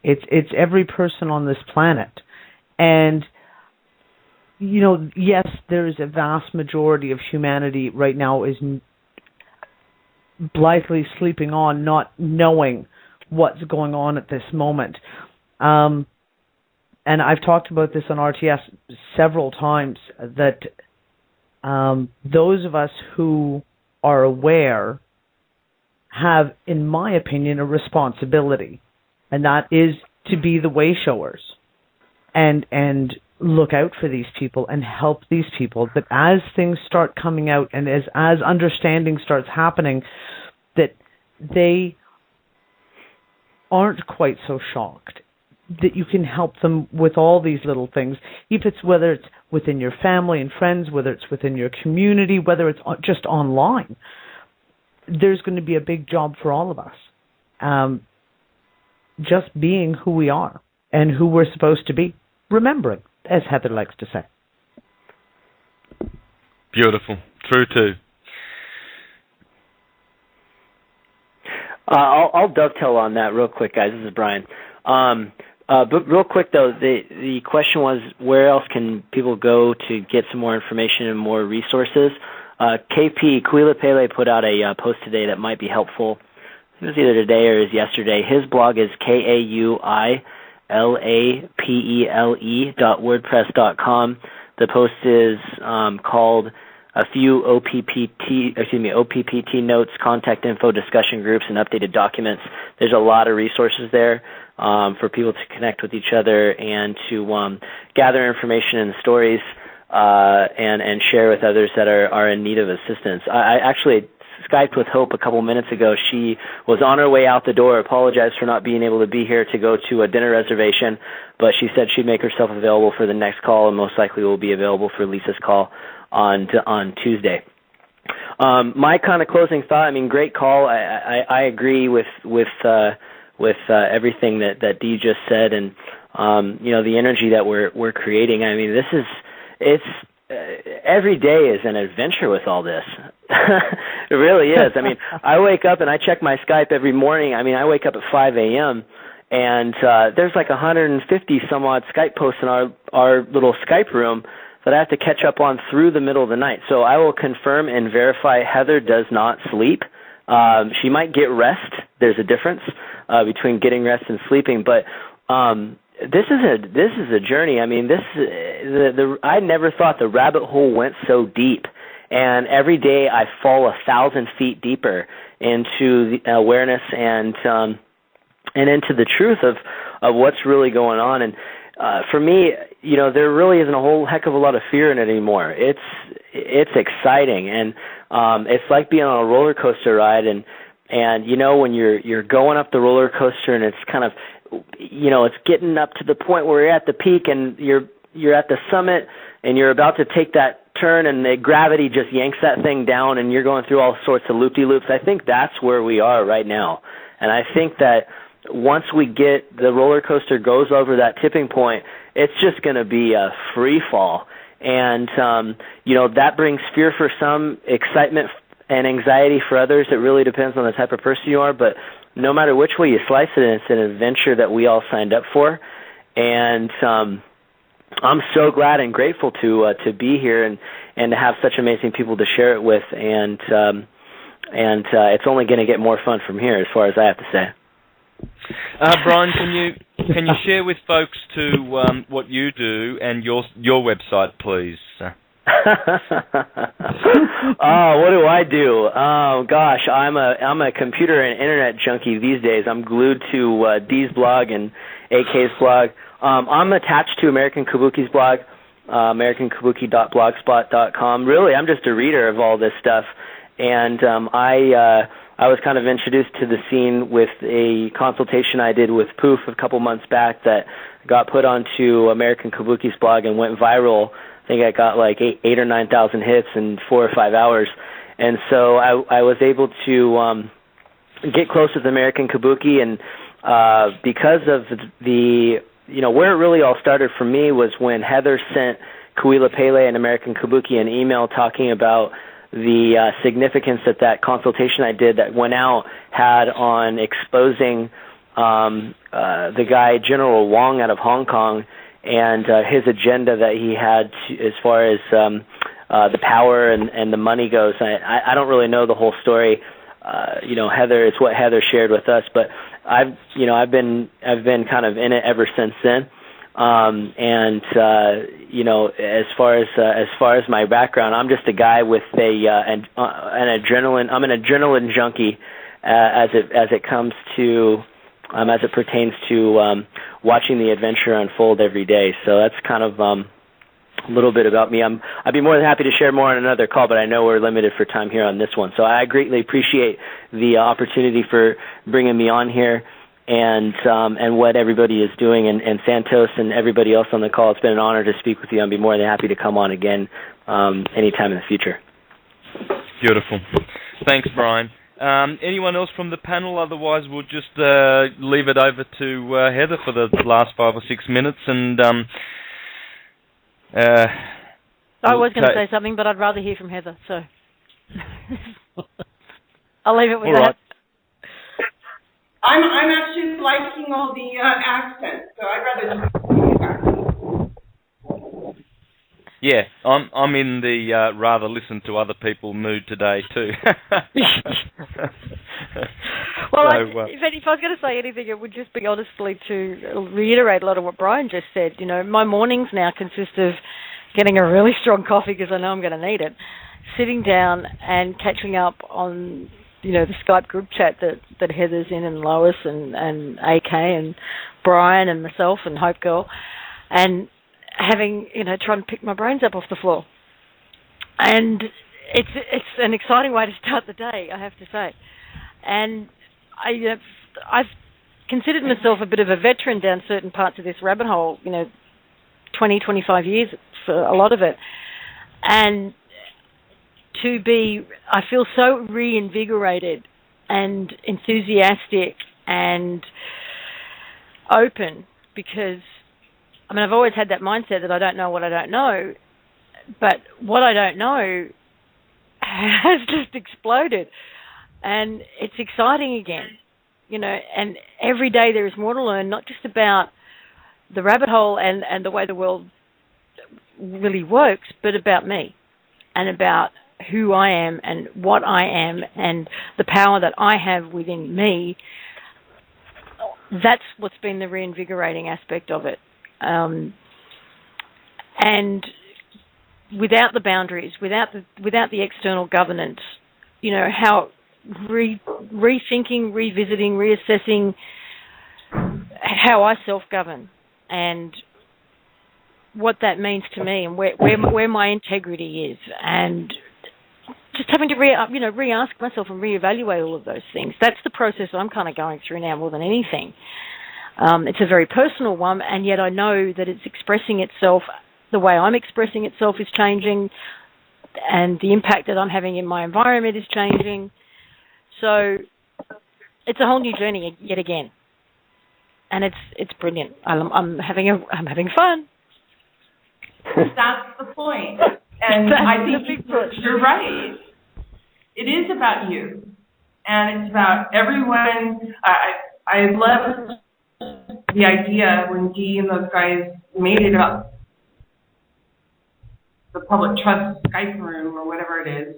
It's every person on this planet. And, yes, there is a vast majority of humanity right now is blithely sleeping on, not knowing what's going on at this moment. And I've talked about this on RTS several times, that those of us who are aware have, in my opinion, a responsibility, and that is to be the way showers and look out for these people and help these people, that as things start coming out and as understanding starts happening, that they aren't quite so shocked, that you can help them with all these little things, whether it's within your family and friends, whether it's within your community, whether it's just online. There's going to be a big job for all of us. Just being who we are and who we're supposed to be. Remembering, as Heather likes to say. Beautiful. True too. I'll dovetail on that real quick, guys. This is Brian. But real quick, though, the question was, where else can people go to get some more information and more resources? KP, Kuila Pele, put out a post today that might be helpful. It was either today or it was yesterday. His blog is KAUILAPELE.wordpress.com. The post is called A Few OPPT Notes, Contact Info, Discussion Groups, and Updated Documents. There's a lot of resources there for people to connect with each other and to gather information and stories and share with others that are in need of assistance. I actually Skyped with Hope a couple minutes ago. She was on her way out the door, apologized for not being able to be here to go to a dinner reservation, but she said she'd make herself available for the next call and most likely will be available for Lisa's call on Tuesday. My kind of closing thought, I mean, great call. I agree with everything that Dee just said, and the energy that we're creating. I mean, every day is an adventure with all this. It really is. I mean, I wake up and I check my Skype every morning. I mean, I wake up at 5 a.m. and there's like 150 some odd Skype posts in our little Skype room that I have to catch up on through the middle of the night. So I will confirm and verify Heather does not sleep. She might get rest. There's a difference between getting rest and sleeping, but this is a journey. I mean, I never thought the rabbit hole went so deep, and every day I fall 1,000 feet deeper into the awareness and into the truth of what's really going on. And for me, there really isn't a whole heck of a lot of fear in it anymore. It's exciting, and it's like being on a roller coaster ride, and when you're going up the roller coaster and it's kind of it's getting up to the point where you're at the peak and you're at the summit and you're about to take that turn and the gravity just yanks that thing down and you're going through all sorts of loop-de-loops. I think that's where we are right now. And I think that once the roller coaster goes over that tipping point, it's just going to be a free fall. And, that brings fear for some, excitement and anxiety for others. It really depends on the type of person you are, but no matter which way you slice it, it's an adventure that we all signed up for. And I'm so glad and grateful to be here and to have such amazing people to share it with. And it's only going to get more fun from here, as far as I have to say. Brian, can you share with folks what you do and your website, please? What do I do? Oh gosh, I'm a computer and internet junkie these days. I'm glued to Dee's blog and AK's blog. I'm attached to American Kabuki's blog, americankabuki.blogspot.com. Really, I'm just a reader of all this stuff, and I was kind of introduced to the scene with a consultation I did with Poof a couple months back that got put onto American Kabuki's blog and went viral. I think I got like 8,000 or 9,000 hits in 4 or 5 hours, and so I was able to get close with American Kabuki, and because of where it really all started for me was when Heather sent Kuila Pele and American Kabuki an email talking about the significance that consultation I did that went out had on exposing the guy General Wong out of Hong Kong and his agenda that he had as far as the power and the money goes. I don't really know the whole story. Heather, it's what Heather shared with us, but I've been kind of in it ever since then. As far as my background, I'm just a guy with an adrenaline. I'm an adrenaline junkie as it pertains to watching the adventure unfold every day. So that's kind of a little bit about me. I'd be more than happy to share more on another call, but I know we're limited for time here on this one. So I greatly appreciate the opportunity for bringing me on here and what everybody is doing. And Santos and everybody else on the call, it's been an honor to speak with you. I'd be more than happy to come on again anytime in the future. Beautiful. Thanks, Brian. Anyone else from the panel? Otherwise, we'll just leave it over to Heather for the last 5 or 6 minutes. And I was going to say something, but I'd rather hear from Heather, so I'll leave it with that. I'm actually liking all the accents, so I'd rather just do that. Yeah, I'm in the rather listen to other people mood today too. Well, if I was going to say anything, it would just be honestly to reiterate a lot of what Brian just said. You know, my mornings now consist of getting a really strong coffee because I know I'm going to need it, sitting down and catching up on, you know, the Skype group chat that Heather's in, and Lois and AK and Brian and myself and Hope Girl, and having, you know, trying to pick my brains up off the floor. And it's an exciting way to start the day, I have to say. And I've considered myself a bit of a veteran down certain parts of this rabbit hole, you know, 20, 25 years for a lot of it. And I feel so reinvigorated and enthusiastic and open because, I mean, I've always had that mindset that I don't know what I don't know, but what I don't know has just exploded. And it's exciting again, you know, and every day there is more to learn, not just about the rabbit hole and the way the world really works, but about me and about who I am and what I am and the power that I have within me. That's what's been the reinvigorating aspect of it. And without the boundaries, without the external governance, you know, how rethinking, revisiting, reassessing how I self-govern and what that means to me and where my integrity is, and just having to re-ask myself and reevaluate all of those things. That's the process I'm kind of going through now more than anything. It's a very personal one, and yet I know that it's expressing itself. The way I'm expressing itself is changing, and the impact that I'm having in my environment is changing. So it's a whole new journey yet again, and it's brilliant. I'm having fun. That's the point, and I think you're right. It is about you, and it's about everyone. I love the idea when Dee and those guys made it up, the public trust Skype room or whatever it is.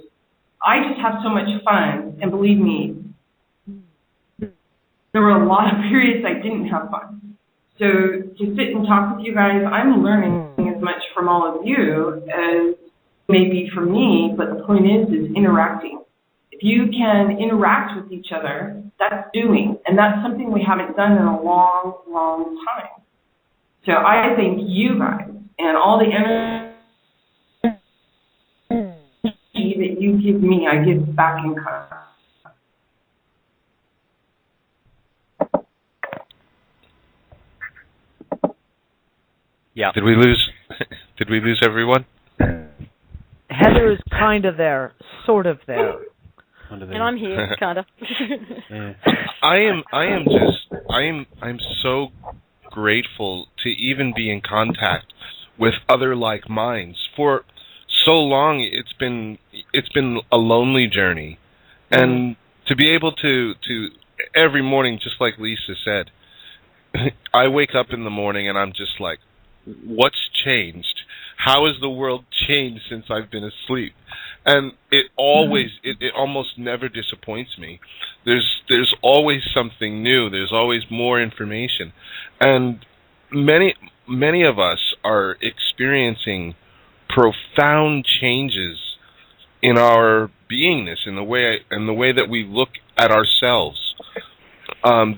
I just have so much fun, and believe me, there were a lot of periods I didn't have fun. So to sit and talk with you guys, I'm learning as much from all of you as maybe from me, but the point is interacting. If you can interact with each other, that's doing, and that's something we haven't done in a long, long time. So I thank you guys and all the energy that you give me, I give back in kind. Yeah. Did we lose everyone? Heather is kind of there, sort of there. And I'm here, kind of. Yeah. I'm so grateful to even be in contact with other like minds. For so long, it's been a lonely journey, and to be able to every morning, just like Lisa said, I wake up in the morning and I'm just like, what's changed? How has the world changed since I've been asleep? And it almost never disappoints me. There's always something new. There's always more information, and many of us are experiencing profound changes in our beingness, in the way that we look at ourselves.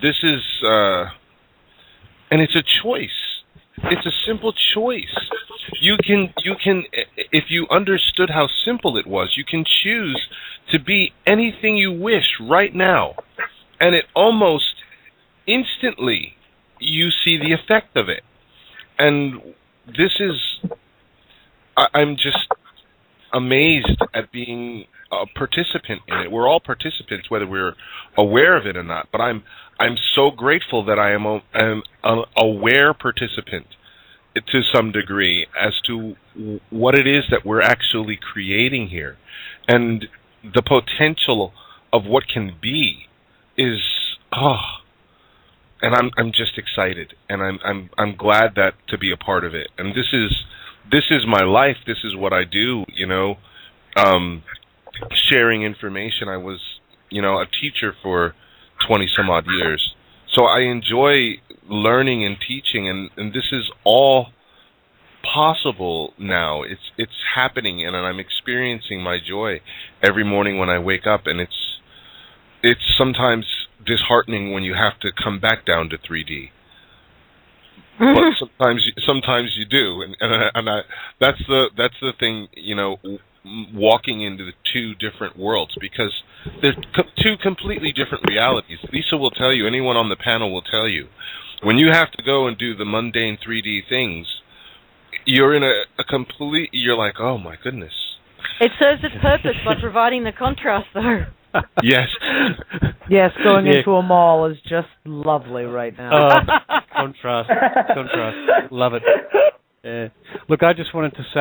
This is, and it's a choice. It's a simple choice. You can, if you understood how simple it was, you can choose to be anything you wish right now, and it almost instantly you see the effect of it. And this is, I'm just amazed at being a participant in it. We're all participants, whether we're aware of it or not. But I'm so grateful that I am an aware participant to some degree as to what it is that we're actually creating here, and the potential of what can be is I'm just excited, and I'm glad that to be a part of it. And this is my life. This is what I do. Sharing information. I was a teacher for 20 some odd years, so I enjoy learning and teaching, and this is all possible now. It's happening, and I'm experiencing my joy every morning when I wake up, and it's sometimes disheartening when you have to come back down to 3D. But sometimes you do, and that's the thing, walking into the two different worlds, because they're two completely different realities. Lisa will tell you, anyone on the panel will tell you, when you have to go and do the mundane 3D things, you're in a complete, you're like, oh my goodness. It serves its purpose by providing the contrast, though. Yes. Yes, going into a mall is just lovely right now. Contrast. Love it. Look, I just wanted to say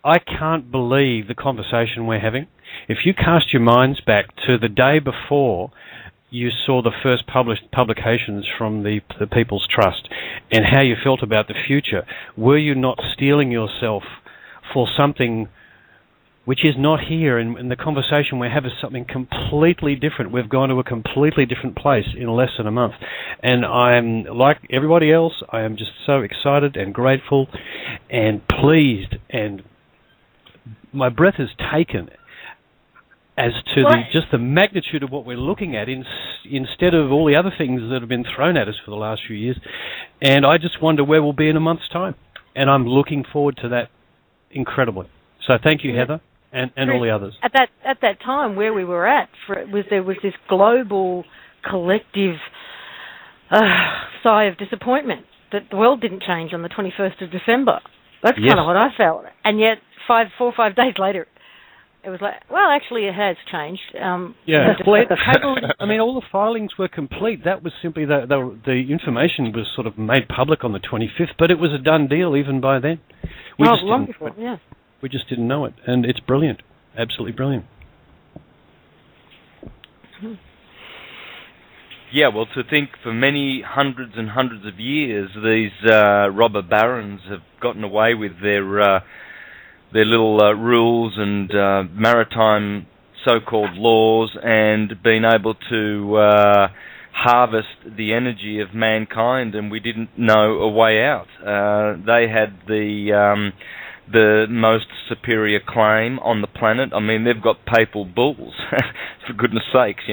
I can't believe the conversation we're having. If you cast your minds back to the day before you saw the first published publications from the People's Trust and how you felt about the future, were you not steeling yourself for something which is not here, and the conversation we have is something completely different. We've gone to a completely different place in less than a month. And I'm, like everybody else, I am just so excited and grateful and pleased, and my breath is taken as to just the magnitude of what we're looking at instead of all the other things that have been thrown at us for the last few years. And I just wonder where we'll be in a month's time. And I'm looking forward to that incredibly. So thank you, Heather. And all the others. At that time, where we were at, there was this global, collective sigh of disappointment that the world didn't change on the 21st of December. That's kind of what I felt. And yet, 4 or 5 days later, it was like, well, actually, it has changed. I mean, all the filings were complete. That was simply the information was sort of made public on the 25th, but it was a done deal even by then. Long before, yeah. We just didn't know it, and it's brilliant, absolutely brilliant. Yeah, well, to think for many hundreds and hundreds of years, these robber barons have gotten away with their little rules and maritime so-called laws, and been able to harvest the energy of mankind, and we didn't know a way out. They had the most superior claim on the planet. I mean, they've got papal bulls, for goodness sakes,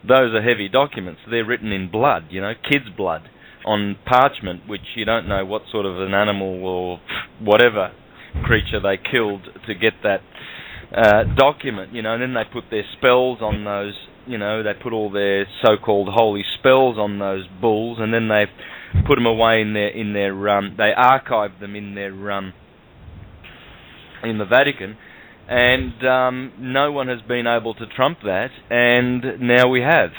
Those are heavy documents. They're written in blood, kids' blood, on parchment, which you don't know what sort of an animal or whatever creature they killed to get that document, and then they put their spells on those, they put all their so-called holy spells on those bulls, and then they put them away in their they archived them in their in the Vatican, and no one has been able to trump that, and now we have.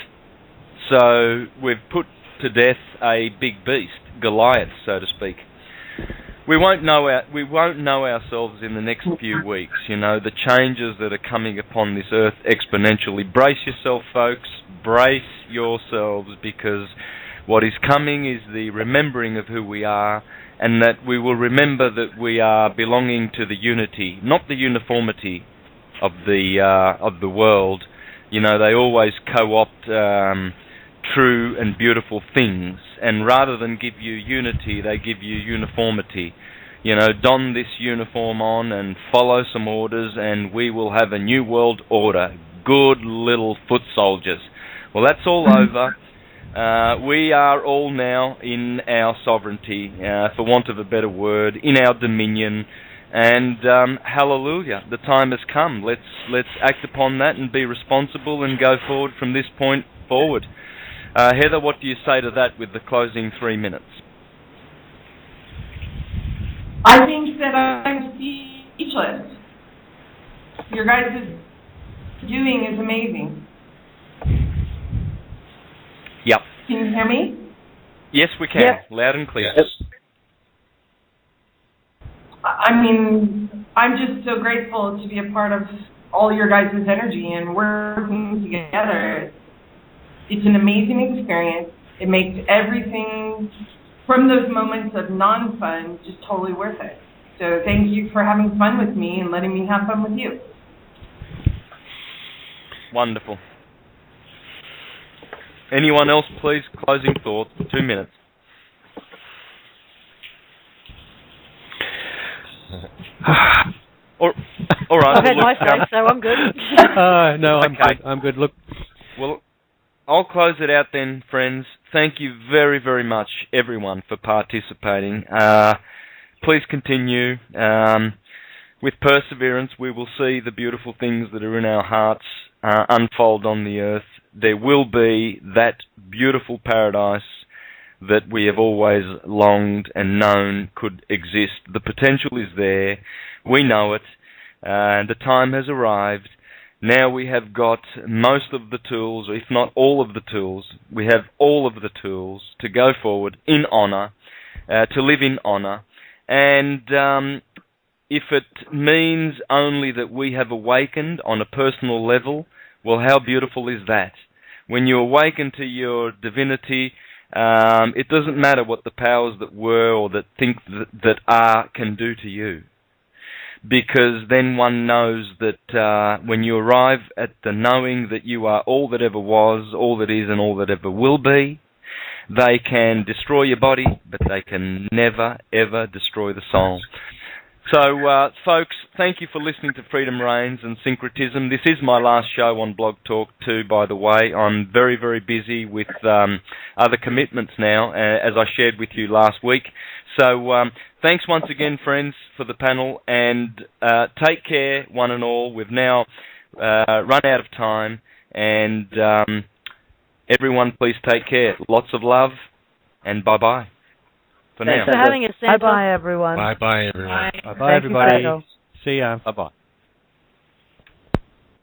So we've put to death a big beast, Goliath, so to speak. We won't know ourselves in the next few weeks. The changes that are coming upon this earth exponentially. Brace yourself, folks. Brace yourselves, because what is coming is the remembering of who we are, and that we will remember that we are belonging to the unity, not the uniformity of the world. They always co-opt true and beautiful things, and rather than give you unity, they give you uniformity. Don this uniform on and follow some orders, and we will have a new world order. Good little foot soldiers. Well, that's all over. We are all now in our sovereignty, for want of a better word, in our dominion, and hallelujah, the time has come. Let's act upon that and be responsible and go forward from this point forward. Heather, what do you say to that with the closing 3 minutes? I think that I'm speechless. Your guys' doing is amazing. Yep. Can you hear me? Yes, we can. Yep. Loud and clear. Yes. I mean, I'm just so grateful to be a part of all your guys' energy and working together. It's an amazing experience. It makes everything from those moments of non-fun just totally worth it. So thank you for having fun with me and letting me have fun with you. Wonderful. Anyone else, please? Closing thoughts. 2 minutes. All right. I've had my say, so I'm good. No, I'm okay. good. I'm good. Look. Well, I'll close it out then, friends. Thank you very, very much, everyone, for participating. Please continue. With perseverance, we will see the beautiful things that are in our hearts unfold on the earth. There will be that beautiful paradise that we have always longed and known could exist. The potential is there. We know it. The time has arrived. Now we have got most of the tools, if not all of the tools. We have all of the tools to go forward in honour, to live in honour. And if it means only that we have awakened on a personal level, well, how beautiful is that? When you awaken to your divinity, it doesn't matter what the powers that were or that think that are can do to you. Because then one knows that when you arrive at the knowing that you are all that ever was, all that is, and all that ever will be, they can destroy your body, but they can never, ever destroy the soul. So, folks, thank you for listening to Freedom Reigns and Syncretism. This is my last show on Blog Talk too, by the way. I'm very, very busy with other commitments now, as I shared with you last week. So, thanks once again, friends, for the panel, and take care, one and all. We've now run out of time, and everyone, please take care. Lots of love, and bye-bye. For now. Thanks for having us, Santos. Bye-bye, everyone. Bye-bye, everyone. Bye-bye, everybody. See ya. Bye-bye.